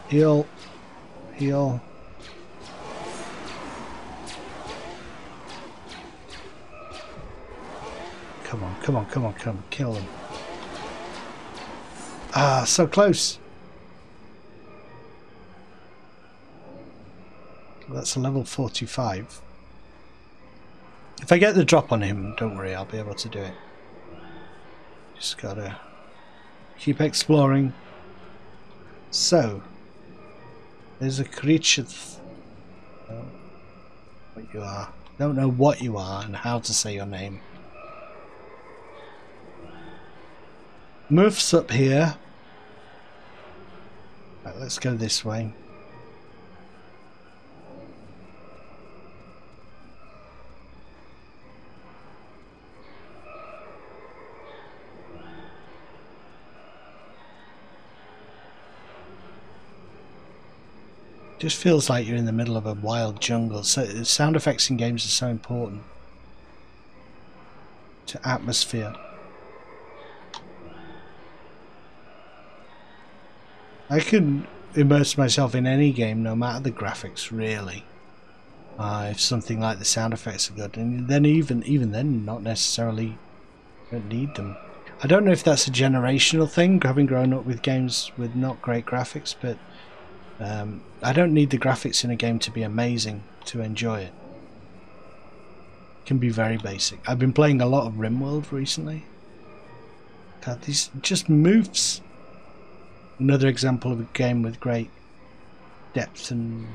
[SPEAKER 1] Heal. Heal. Come on, come on, come on, come on. Kill them. Ah, so close. That's a level 45. If I get the drop on him, don't worry, I'll be able to do it. Just gotta keep exploring. So, there's a creature. What you are. Don't know what you are and how to say your name. Moof's up here. Right, let's go this way. Just feels like you're in the middle of a wild jungle. So sound effects in games are so important to atmosphere. I can immerse myself in any game, no matter the graphics, really. If something like the sound effects are good, and then even then, not necessarily don't need them. I don't know if that's a generational thing, having grown up with games with not great graphics, but I don't need the graphics in a game to be amazing to enjoy it. It can be very basic. I've been playing a lot of RimWorld recently. God, these just moves. Another example of a game with great depth and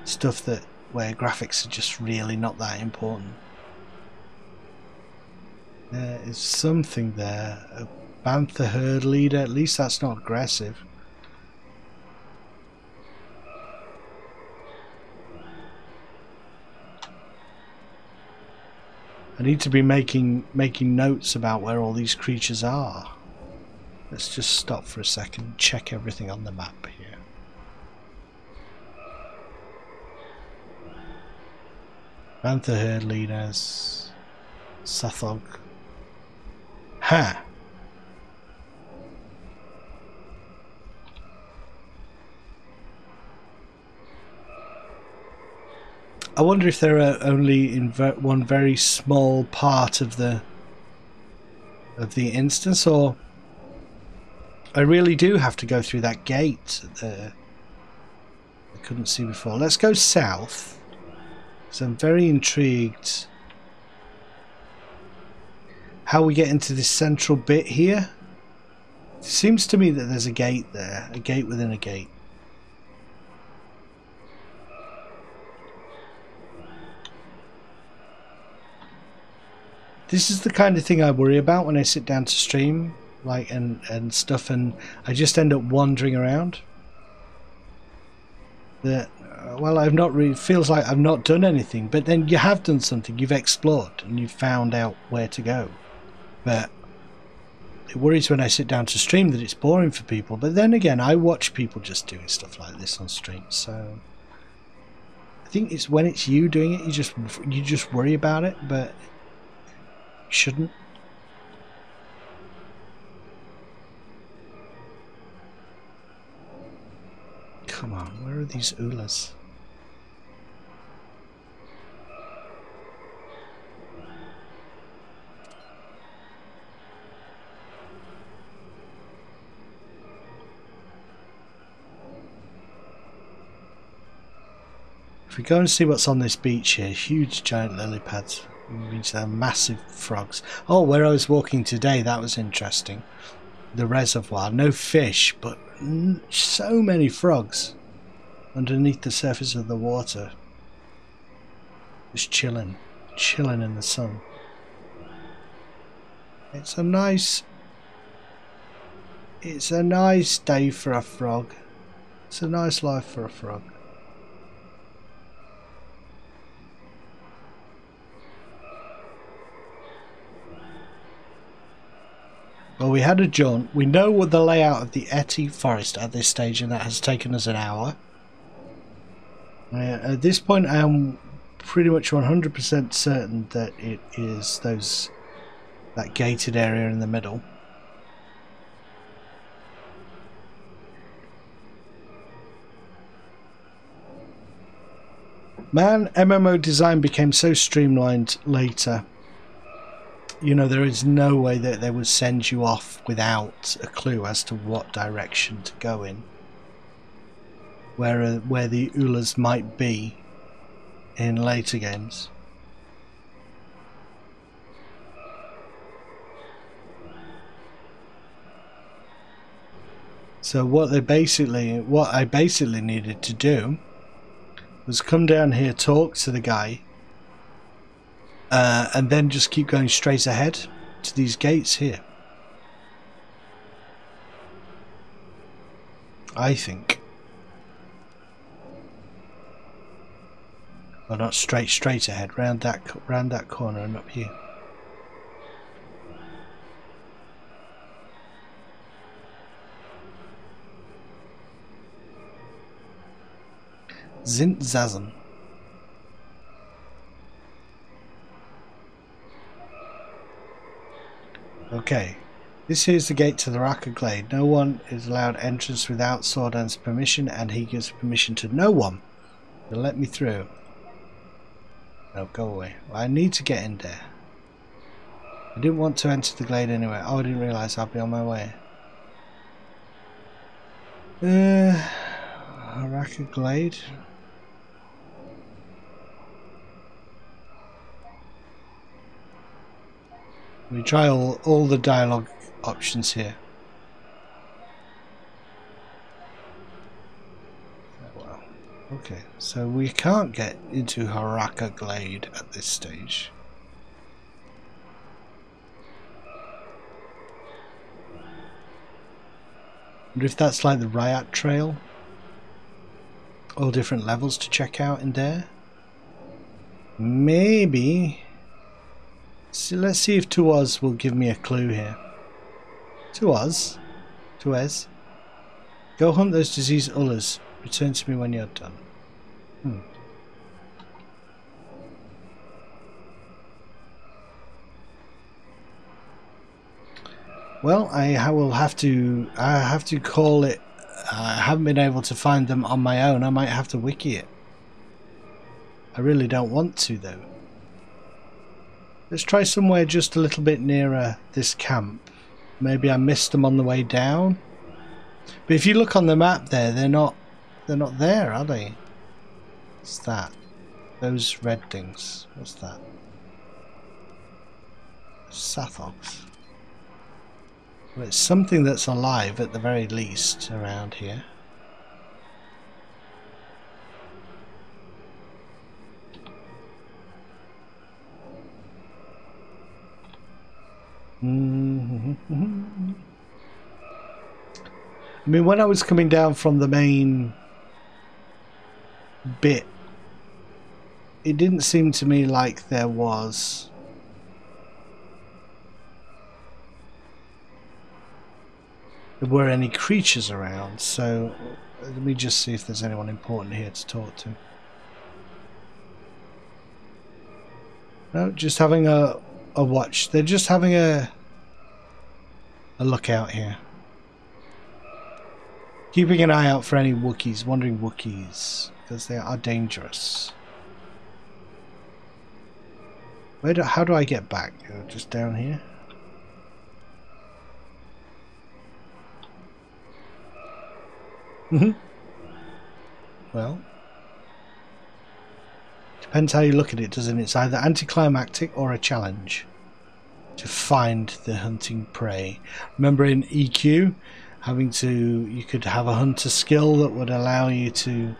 [SPEAKER 1] stuff that where graphics are just really not that important. There is something there. A Bantha herd leader. At least that's not aggressive. I need to be making notes about where all these creatures are. Let's just stop for a second and check everything on the map here. Bantha herd leaders. Sathog. Ha! I wonder if they're only in one very small part of the instance, or I really do have to go through that gate that I couldn't see before. Let's go south, because I'm very intrigued how we get into this central bit here. It seems to me that there's a gate there, a gate within a gate. This is the kind of thing I worry about when I sit down to stream, like and stuff, and I just end up wandering around. That well, I've not really feels like I've not done anything, but then you have done something. You've explored and you've found out where to go. But it worries when I sit down to stream that it's boring for people. But then again, I watch people just doing stuff like this on stream, so I think it's when it's you doing it, you just worry about it, but shouldn't. come on, where are these Ulas? If we go and see what's on this beach here, huge giant lily pads. These are massive frogs. Oh, where I was walking today, that was interesting. The reservoir, no fish, but so many frogs underneath the surface of the water. Just chilling in the sun. It's a nice day for a frog. It's a nice life for a frog. Well, we had a jaunt. We know what the layout of the Etyyy forest at this stage, and that has taken us an hour. At this point, I am pretty much 100% certain that it is that gated area in the middle. Man, MMO design became so streamlined later. You know, there is no way that they would send you off without a clue as to what direction to go in. Where the Ulas might be in later games. So what I basically needed to do was come down here, talk to the guy, and then just keep going straight ahead to these gates here. I think. Well, not straight ahead, round that corner and up here. Zintzazen. Okay, this here's the gate to the Raka Glade. No one is allowed entrance without Sordan's permission, and he gives permission to no one. He'll let me through. No, go away. Well, I need to get in there. I didn't want to enter the glade anyway. Oh, I didn't realise I'd be on my way. Raka Glade. We try all the dialogue options here. Well, okay, so we can't get into Raka Glade at this stage. Wonder if that's like the Riot Trail. All different levels to check out in there. Maybe. So let's see if Tuaz will give me a clue here. Tuaz? Go hunt those diseased Ulas. Return to me when you're done. Well, I have to call it. I haven't been able to find them on my own. I might have to wiki it. I really don't want to though. Let's try somewhere just a little bit nearer this camp. Maybe I missed them on the way down. But if you look on the map there, they're not there, are they? What's that? Those red things. What's that? Sathogs. Well, it's something that's alive at the very least around here. I mean, when I was coming down from the main bit, it didn't seem to me like there were any creatures around, so let me just see if there's anyone important here to talk to. No, just having a watch. They're just having a look out here. Keeping an eye out for any Wookiees, wandering Wookiees, because they are dangerous. How do I get back? Just down here? Well, depends how you look at it, doesn't it? It's either anticlimactic or a challenge to find the hunting prey. Remember in EQ, you could have a hunter skill that would allow you to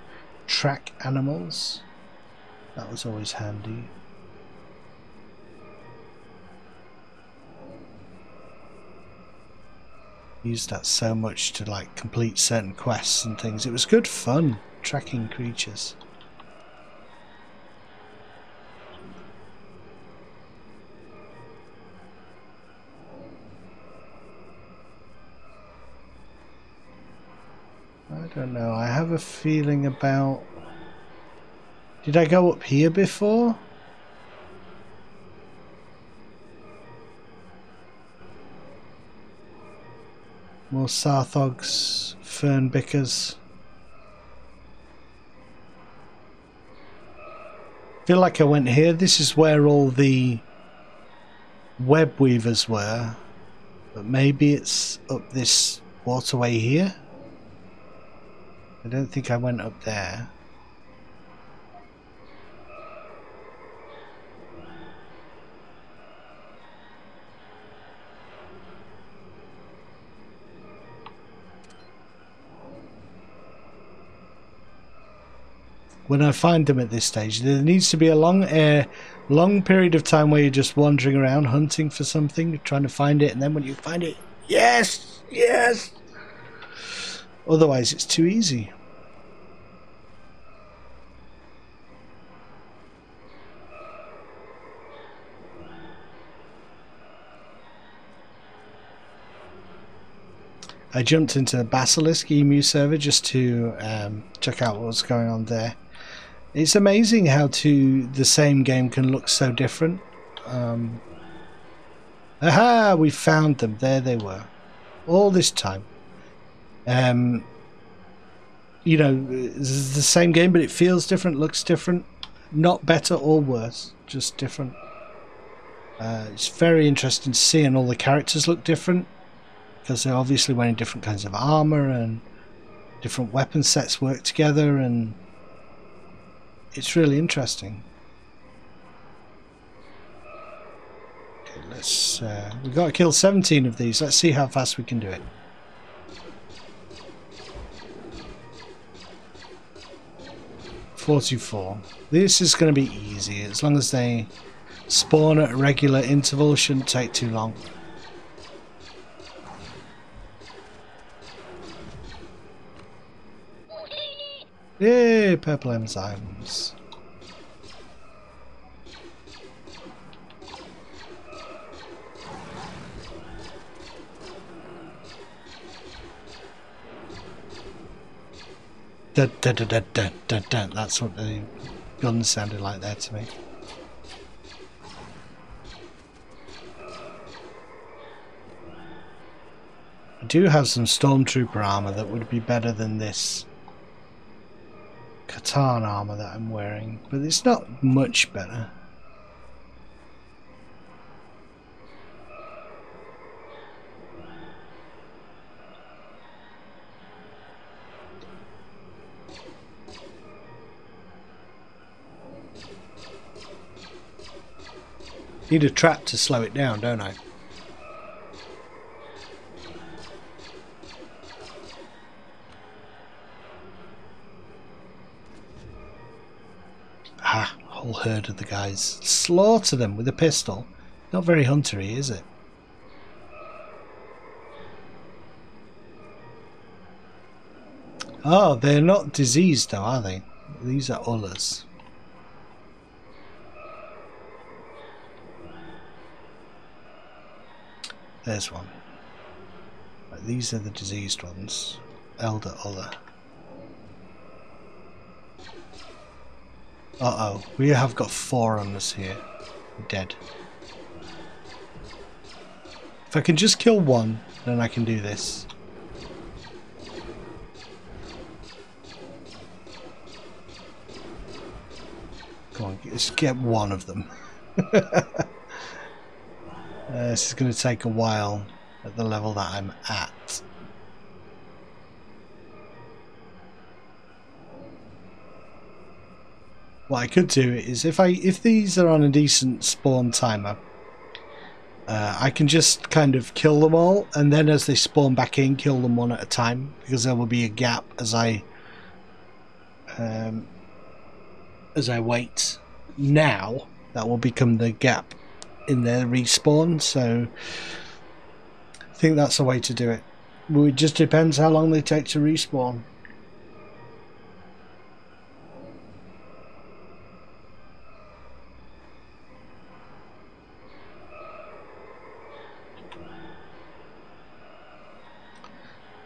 [SPEAKER 1] track animals. That was always handy. Used that so much to like complete certain quests and things. It was good fun tracking creatures. I don't know. I have a feeling about... Did I go up here before? More Sarthogs, Fernbickers. Feel like I went here. This is where all the web weavers were, but maybe it's up this waterway here. I don't think I went up there. When I find them at this stage, there needs to be a long period of time where you're just wandering around hunting for something, trying to find it, and then when you find it, yes, yes. Otherwise, it's too easy. I jumped into the Basilisk Emu server just to check out what was going on there. It's amazing how the same game can look so different. Aha! We found them. There they were. All this time. You know, it's the same game, but it feels different, looks different. Not better or worse, just different. It's very interesting to see, and all the characters look different, because they're obviously wearing different kinds of armor, and different weapon sets work together, and it's really interesting. Okay, let's... we've got to kill 17 of these. Let's see how fast we can do it. .44. This is going to be easy. As long as they spawn at a regular interval, shouldn't take too long. Yay, purple enzymes. Dun, dun, dun, dun, dun, dun, dun. That's what the guns sounded like there to me. I do have some stormtrooper armor that would be better than this Catan armor that I'm wearing, but it's not much better. Need a trap to slow it down, don't I? Ah, whole herd of the guys. Slaughter them with a pistol. Not very huntery, is it? Oh, they're not diseased though, are they? These are Ullers. There's one. Right, these are the diseased ones. Elder Uller. Uh-oh, we have got 4 on us here. Dead. If I can just kill one, then I can do this. Come on, let's get one of them. This is going to take a while at the level that I'm at. What I could do is if these are on a decent spawn timer, I can just kind of kill them all, and then as they spawn back in, kill them one at a time, because there will be a gap as I wait. Now that will become the gap in their respawn, so I think that's the way to do it. Well, it just depends how long they take to respawn.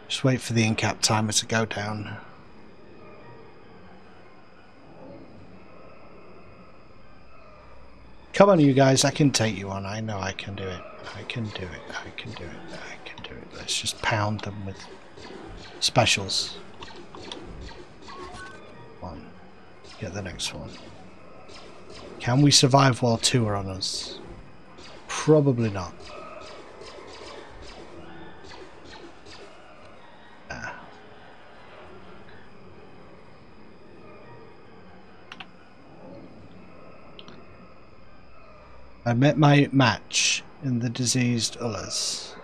[SPEAKER 1] Just wait for the in-cap timer to go down. Come on, you guys, I can take you on. I know I can do it. I can do it. I can do it. I can do it. Let's just pound them with specials. One. Get the next one. Can we survive while two are on us? Probably not. I met my match in the diseased ullers.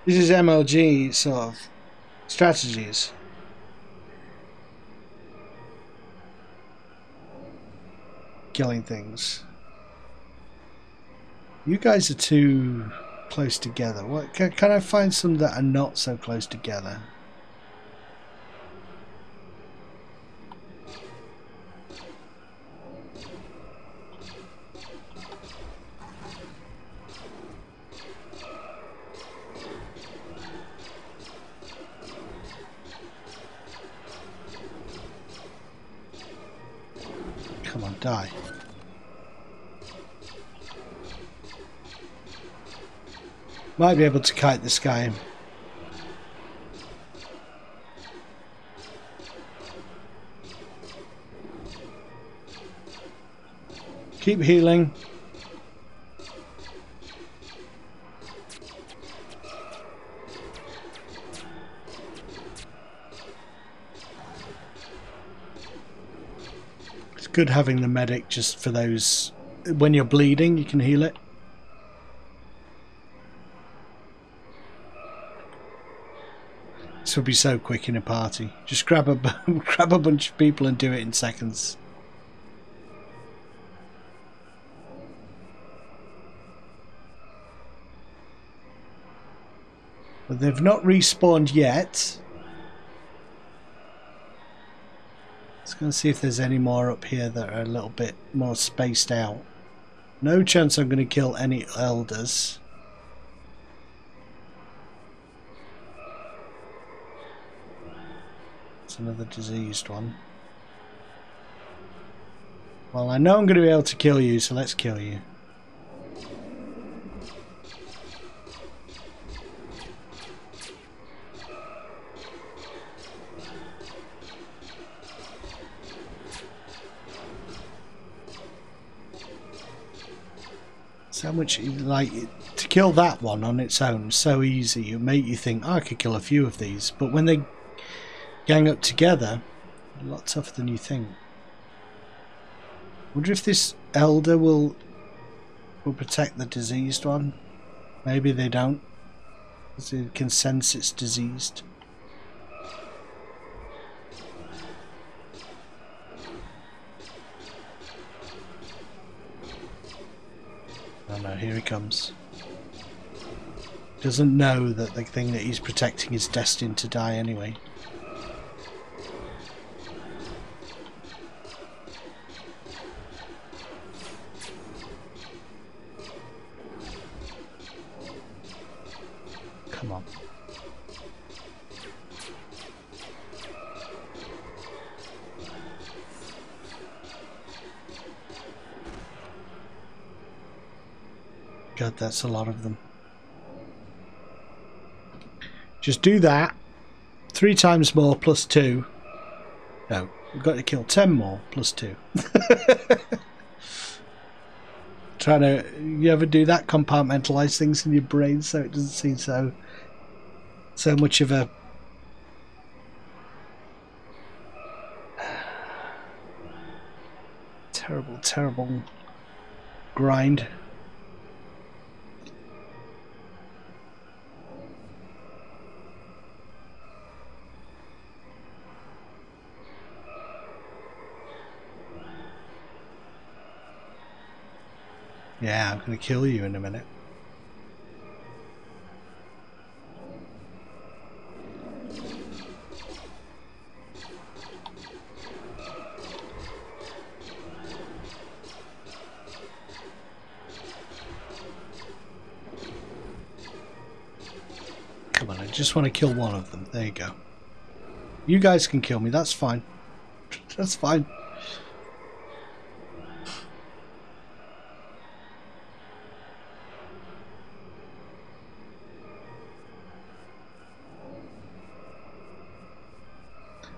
[SPEAKER 1] This is MLG sort of strategies. Killing things. You guys are too close together. What can I find some that are not so close together? Come on, die. Might be able to kite this guy. Keep healing. It's good having the medic just for those. When you're bleeding, you can heal it. This would be so quick in a party. Just grab a grab a bunch of people and do it in seconds. But they've not respawned yet. Let's go and see if there's any more up here that are a little bit more spaced out. No chance I'm going to kill any elders. It's another diseased one. Well, I know I'm going to be able to kill you, so let's kill you. So much, like, to kill that one on its own, so easy. It make you think, oh, I could kill a few of these. But when they gang up together, a lot tougher than you think. Wonder if this elder will protect the diseased one. Maybe they don't, because it can sense it's diseased. Oh no, here he comes. Doesn't know that the thing that he's protecting is destined to die anyway. Come on. God, that's a lot of them. Just do that. 3 times more plus 2. No, we've got to kill 10 more plus 2. Trying to... You ever do that? Compartmentalize things in your brain so it doesn't seem so much of a... terrible grind. Yeah, I'm going to kill you in a minute. Come on, I just want to kill one of them. There you go. You guys can kill me, that's fine. That's fine.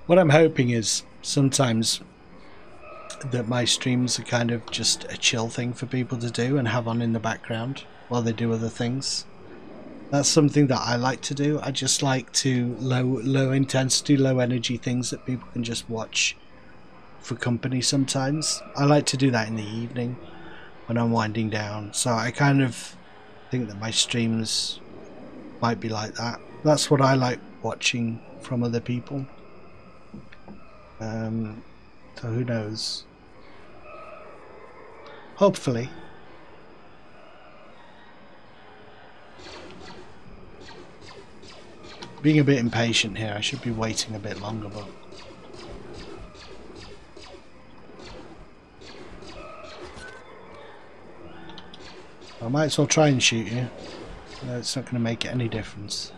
[SPEAKER 1] What I'm hoping is sometimes that my streams are kind of just a chill thing for people to do and have on in the background while they do other things. That's something that I like to do. I just like to low intensity, low energy things that people can just watch for company sometimes. I like to do that in the evening when I'm winding down. So I kind of think that my streams might be like that. That's what I like watching from other people. So who knows? Hopefully. Being a bit impatient here, I should be waiting a bit longer, but I might as well try and shoot you. No, it's not going to make any difference.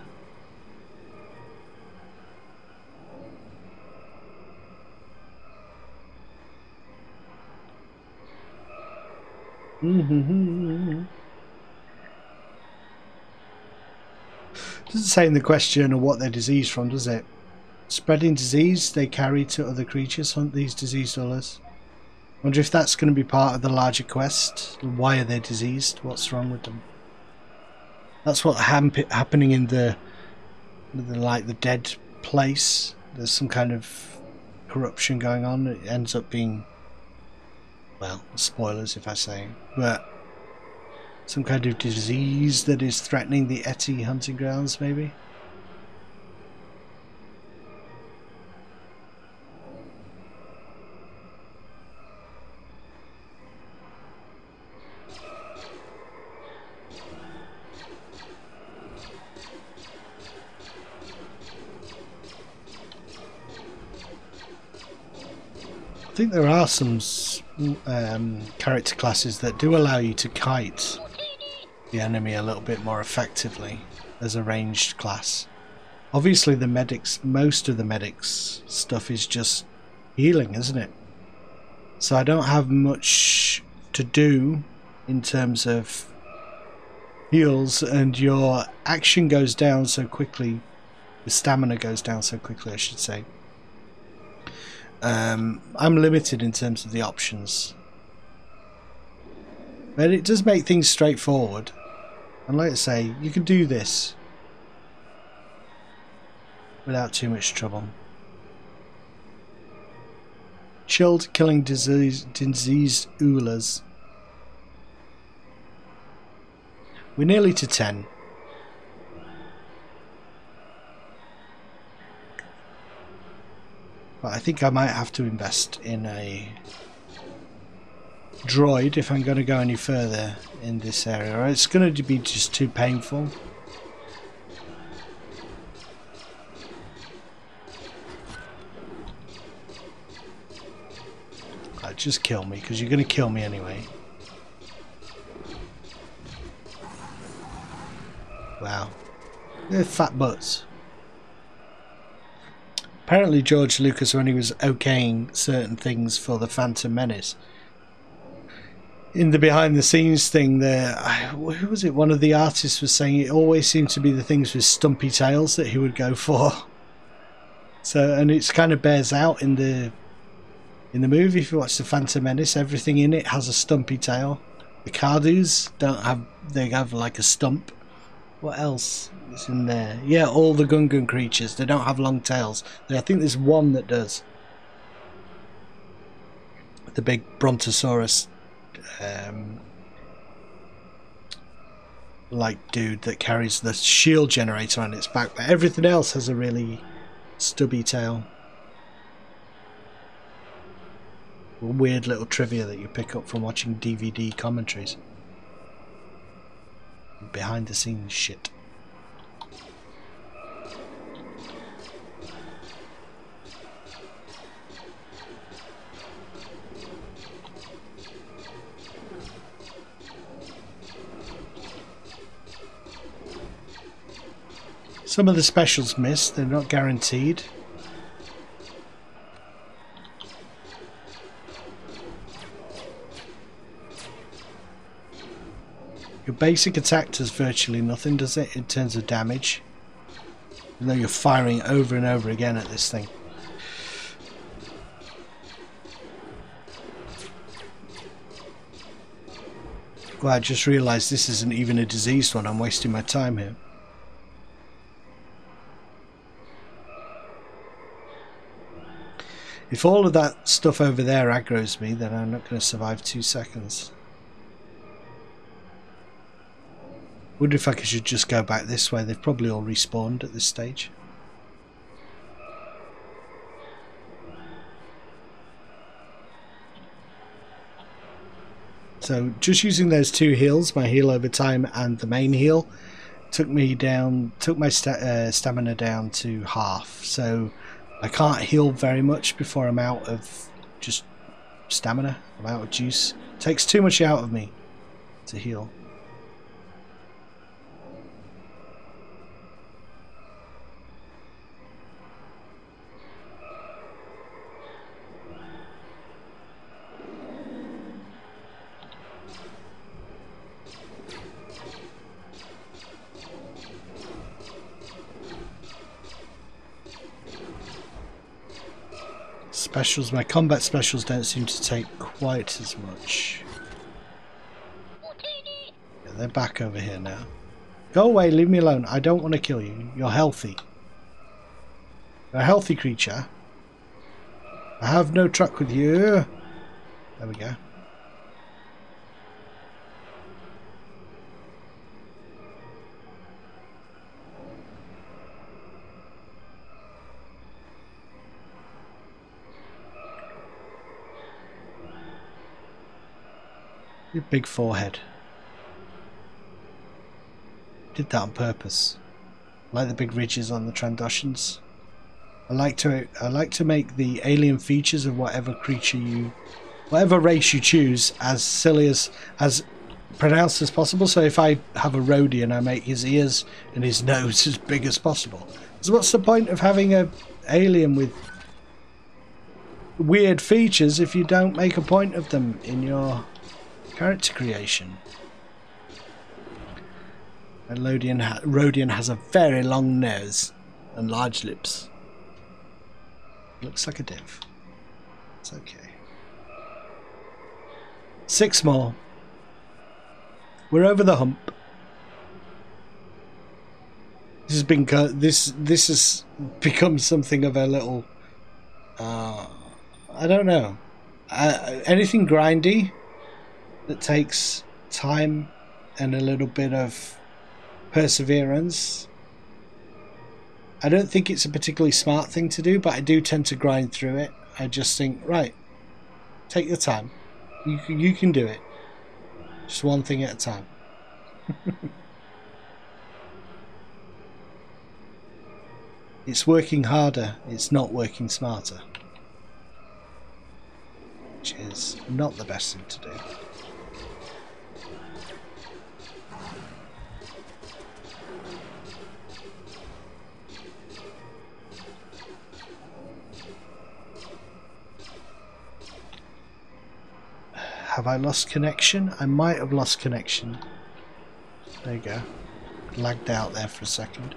[SPEAKER 1] Doesn't say in the question or what they're diseased from, does it? Spreading disease they carry to other creatures, hunt these diseased others. Wonder if that's going to be part of the larger quest. Why are they diseased? What's wrong with them? That's what's happening in the like the dead place. There's some kind of corruption going on. It ends up being, well, spoilers if I say, but some kind of disease that is threatening the Etyyy Hunting Grounds, maybe? I think there are some character classes that do allow you to kite the enemy a little bit more effectively as a ranged class. Obviously the medics, most of the medics stuff is just healing, isn't it? So I don't have much to do in terms of heals, and your action goes down so quickly, the stamina goes down so quickly I should say. I'm limited in terms of the options, but it does make things straightforward. And like I say, you can do this without too much trouble. Chilled, killing diseased oolas. We're nearly to 10. But I think I might have to invest in a droid if I'm going to go any further in this area, or it's going to be just too painful. Right, just kill me, because you're going to kill me anyway. Wow, they're fat butts. Apparently George Lucas, when he was okaying certain things for the Phantom Menace, in the behind the scenes thing there, who was it? One of the artists was saying it always seemed to be the things with stumpy tails that he would go for. So, and it's kind of bears out in the movie. If you watch The Phantom Menace, everything in it has a stumpy tail. The Kardus don't have, they have like a stump. What else is in there? Yeah, all the Gungan creatures, they don't have long tails. I think there's one that does. The big Brontosaurus like dude that carries the shield generator on its back, but everything else has a really stubby tail. Weird little trivia that you pick up from watching DVD commentaries. Behind the scenes shit. Some of the specials missed, they're not guaranteed. Your basic attack does virtually nothing, does it, in terms of damage? Even though you're firing over and over again at this thing. Well, I just realised this isn't even a diseased one, I'm wasting my time here. If all of that stuff over there aggroes me, then I'm not going to survive 2 seconds. Wonder if I should just go back this way. They've probably all respawned at this stage. So just using those 2 heals, my heal over time and the main heal, took my stamina down to half. So I can't heal very much before I'm out of just stamina. I'm out of juice. It takes too much out of me to heal. Specials, my combat specials don't seem to take quite as much. Yeah, they're back over here now. Go away, leave me alone. I don't want to kill you. You're healthy. You're a healthy creature. I have no truck with you. There we go. Your big forehead. Did that on purpose. Like the big ridges on the Trandoshans. I like to make the alien features of whatever race you choose as silly as pronounced as possible. So if I have a Rhodian, I make his ears and his nose as big as possible. So what's the point of having a alien with weird features if you don't make a point of them in your character creation? And Rhodian has a very long nose and large lips. Looks like a div. It's okay. 6 more. We're over the hump. This has been this has become something of a little I don't know. Anything grindy that takes time and a little bit of perseverance. I don't think it's a particularly smart thing to do, but I do tend to grind through it. I just think, right, take your time. You can do it. Just one thing at a time. It's working harder, it's not working smarter. Which is not the best thing to do. Have I lost connection? I might have lost connection. There you go. Lagged out there for a second.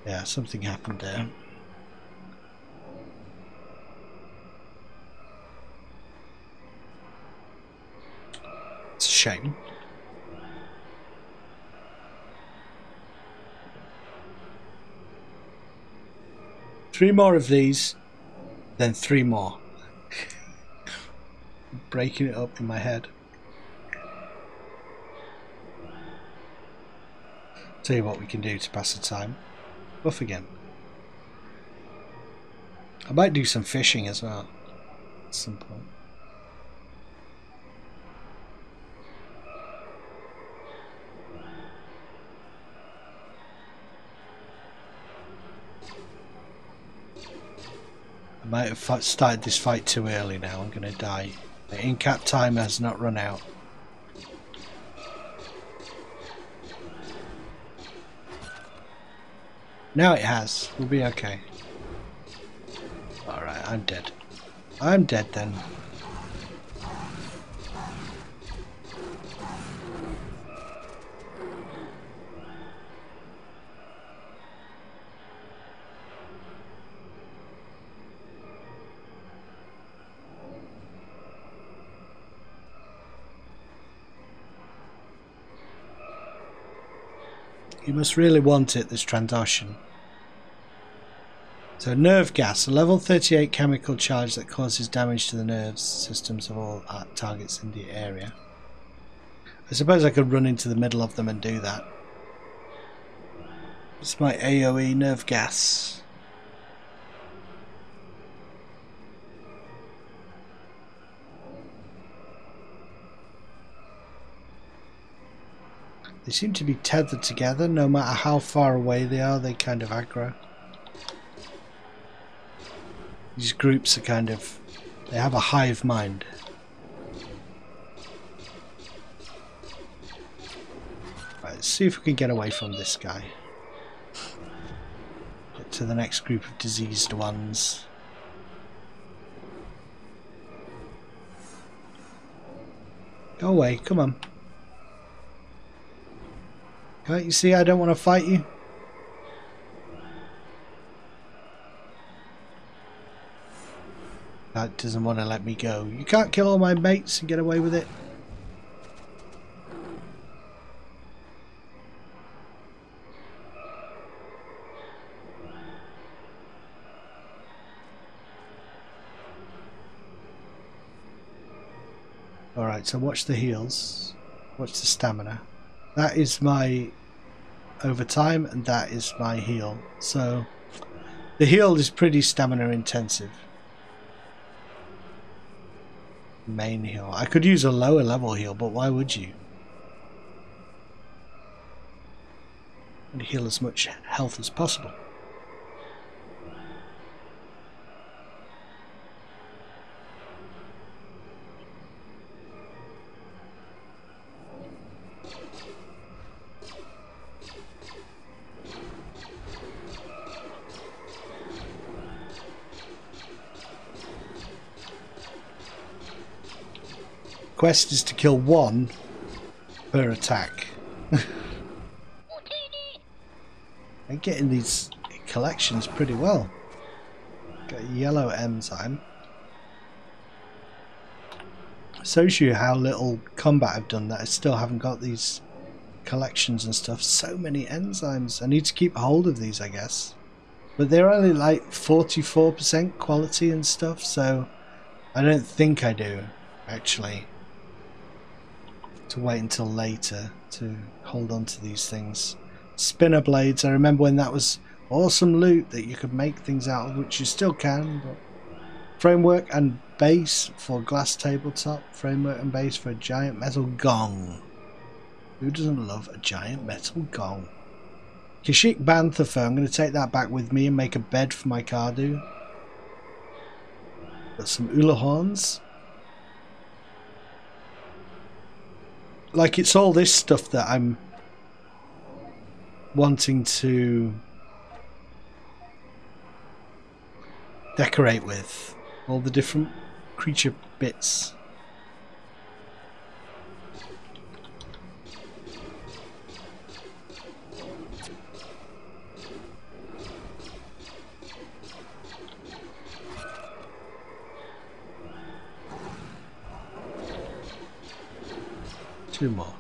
[SPEAKER 1] Yeah, something happened there. It's a shame. Three more of these, then three more. Breaking it up in my head. Tell you what we can do to pass the time. Buff again. I might do some fishing as well at some point. I might have started this fight too early now. I'm going to die. The in-cap time has not run out. Now it has. We'll be okay. Alright, I'm dead. I'm dead then. You must really want it, this Trandoshan. So nerve gas, a level 38 chemical charge that causes damage to the nerves systems of all targets in the area. I suppose I could run into the middle of them and do that. It's my AoE nerve gas. They seem to be tethered together, no matter how far away they are, they kind of aggro. These groups are kind of, they have a hive mind. Right, let's see if we can get away from this guy. Get to the next group of diseased ones. Go away, come on. Can't you see I don't want to fight you? That doesn't want to let me go. You can't kill all my mates and get away with it. Alright, so watch the heals. Watch the stamina. That is my overtime and that is my heal. So the heal is pretty stamina intensive. Main heal. I could use a lower level heal, but why would you? And heal as much health as possible. Quest is to kill one per attack. I'm getting these collections pretty well. Got a yellow enzyme. Shows you how little combat I've done that I still haven't got these collections and stuff. So many enzymes. I need to keep hold of these, I guess. But they're only like 44% quality and stuff, so I don't think I do, actually. To wait until later to hold on to these things. Spinner blades, I remember when that was awesome loot that you could make things out of, which you still can. But framework and base for glass tabletop, framework and base for a giant metal gong. Who doesn't love a giant metal gong? Kashyyyk bantha fur, I'm going to take that back with me and make a bed for my Cardu. Got some ula horns. Like, it's all this stuff that I'm wanting to decorate with. All the different creature bits. 2 more.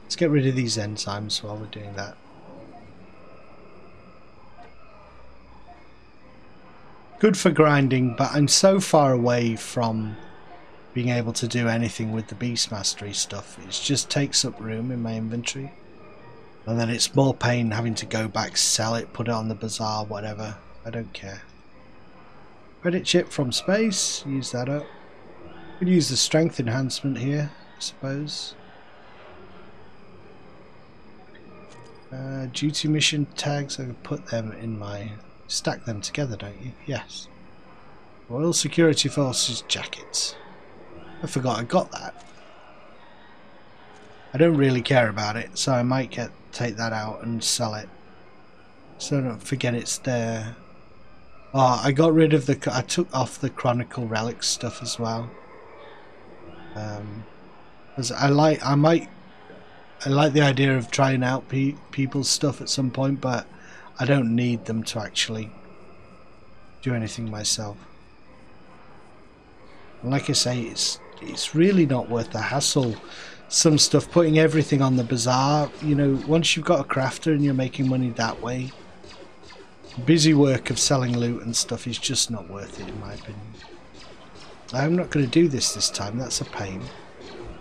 [SPEAKER 1] Let's get rid of these enzymes while we're doing that. Good for grinding, but I'm so far away from being able to do anything with the Beast Mastery stuff. It just takes up room in my inventory. And then it's more pain having to go back, sell it, put it on the bazaar, whatever. I don't care. Credit chip from space, use that up. Could use the strength enhancement here, I suppose. Duty mission tags, I can put them in my... Stack them together, don't you? Yes. Royal Security Forces jackets. I forgot I got that. I don't really care about it, so I might take that out and sell it. So don't forget it's there. Oh, I got rid of the... I took off the Chronicle Relics stuff as well. Because I like the idea of trying out people's stuff at some point, but I don't need them to actually do anything myself. And like I say, it's really not worth the hassle. Some stuff, putting everything on the bazaar, you know, once you've got a crafter and you're making money that way, busy work of selling loot and stuff is just not worth it in my opinion. I'm not going to do this time, that's a pain.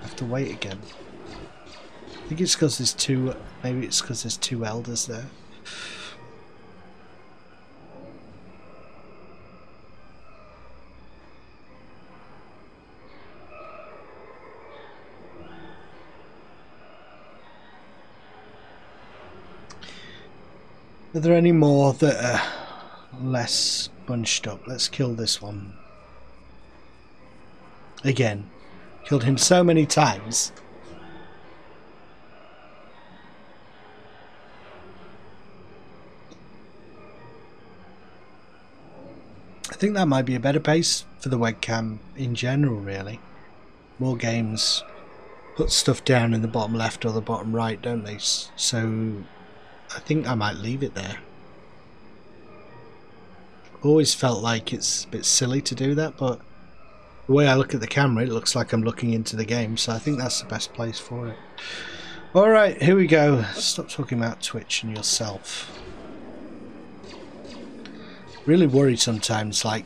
[SPEAKER 1] I have to wait again. I think it's because there's two, maybe it's because there's 2 elders there. Are there any more that are less bunched up? Let's kill this one. Again. Killed him so many times. I think that might be a better pace for the webcam in general, really. More games put stuff down in the bottom left or the bottom right, don't they? So I think I might leave it there. Always felt like it's a bit silly to do that, but the way I look at the camera, it looks like I'm looking into the game, so I think that's the best place for it. Alright, here we go. Stop talking about Twitch and yourself. Really worried sometimes, like,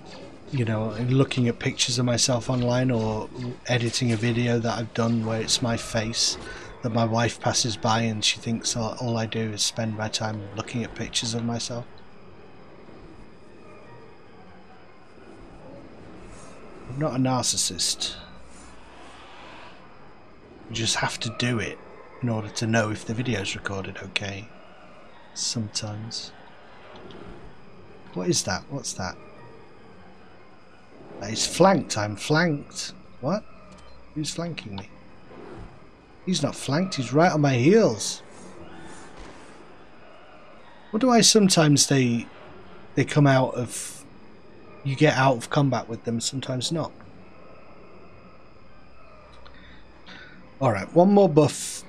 [SPEAKER 1] you know, looking at pictures of myself online or editing a video that I've done where it's my face, that my wife passes by and she thinks all I do is spend my time looking at pictures of myself. I'm not a narcissist. You just have to do it in order to know if the video's recorded okay. Sometimes. What is that? What's that? That is flanked. I'm flanked. What? Who's flanking me? He's not flanked. He's right on my heels. What do I sometimes they come out of... You get out of combat with them, sometimes not. Alright, one more buff.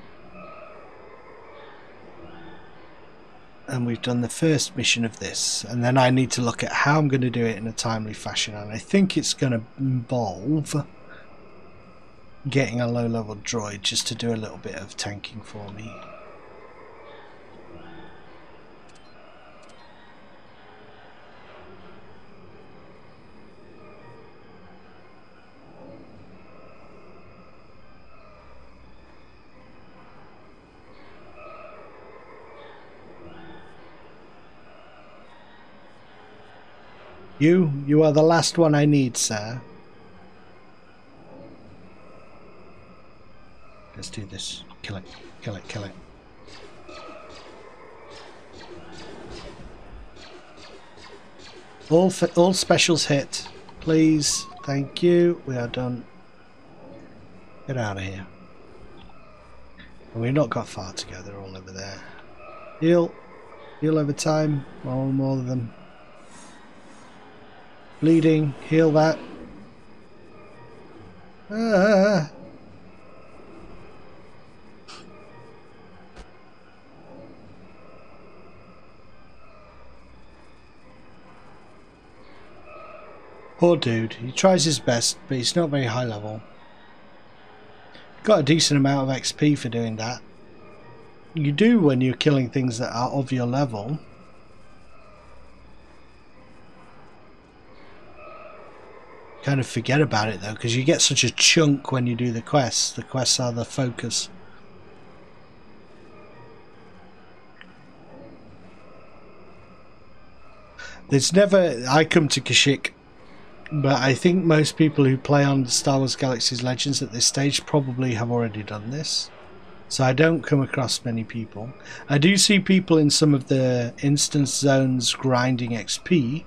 [SPEAKER 1] And we've done the first mission of this. And then I need to look at how I'm going to do it in a timely fashion. And I think it's going to involve getting a low-level droid just to do a little bit of tanking for me. You are the last one I need, sir. Let's do this. Kill it, kill it, kill it. All specials hit. Please, thank you. We are done. Get out of here. And we've not got far to go, they're all over there. Heal. Heal over time. More of them. Bleeding, heal that. Poor dude, he tries his best, but he's not very high level. Got a decent amount of XP for doing that. You do when you're killing things that are of your level. Kind of forget about it though, because you get such a chunk when you do the quests. The quests are the focus. There's never... I come to Kashyyyk, but I think most people who play on Star Wars Galaxy's Legends at this stage probably have already done this. So I don't come across many people. I do see people in some of the instance zones grinding XP.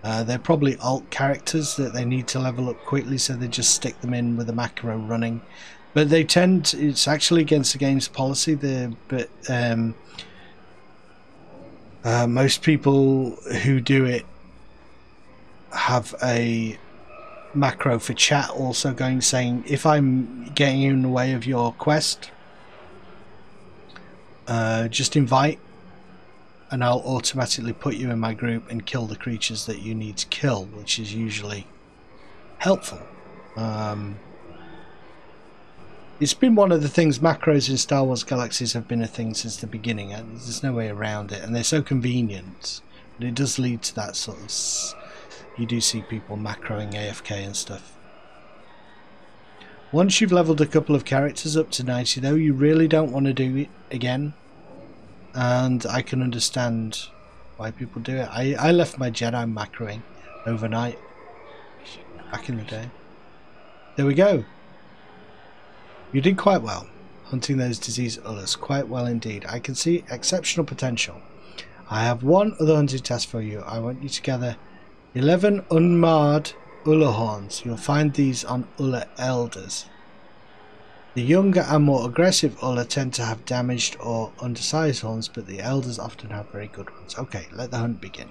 [SPEAKER 1] They're probably alt characters that they need to level up quickly, so they just stick them in with a macro running. But they tend... It's actually against the game's policy. Most people who do it have a macro for chat also going, saying, if I'm getting in the way of your quest, just invite and I'll automatically put you in my group and kill the creatures that you need to kill, which is usually helpful. It's been one of the things, macros in Star Wars Galaxies have been a thing since the beginning, and there's no way around it, and they're so convenient, but it does lead to that sort of... You do see people macroing AFK and stuff. Once you've leveled a couple of characters up to 90 though, you really don't want to do it again, and I can understand why people do it. I left my Jedi macroing overnight back in the day. There we go. You did quite well hunting those disease ullers, quite well indeed. I can see exceptional potential. I have one other hunting task for you. I want you to gather 11 unmarred uller horns. You'll find these on uller elders. The younger and more aggressive uller tend to have damaged or undersized horns, but the elders often have very good ones. Okay, let the hunt begin.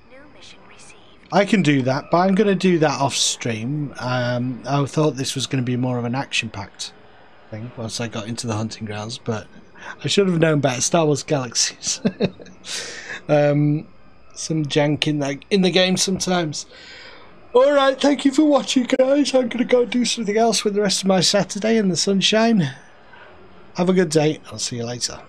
[SPEAKER 2] New mission received.
[SPEAKER 1] I can do that, but I'm going to do that off stream. I thought this was going to be more of an action-packed thing once I got into the hunting grounds, but I should have known better. Star Wars Galaxies. Some jank in the game sometimes. Alright, thank you for watching, guys. I'm going to go do something else with the rest of my Saturday in the sunshine. Have a good day. I'll see you later.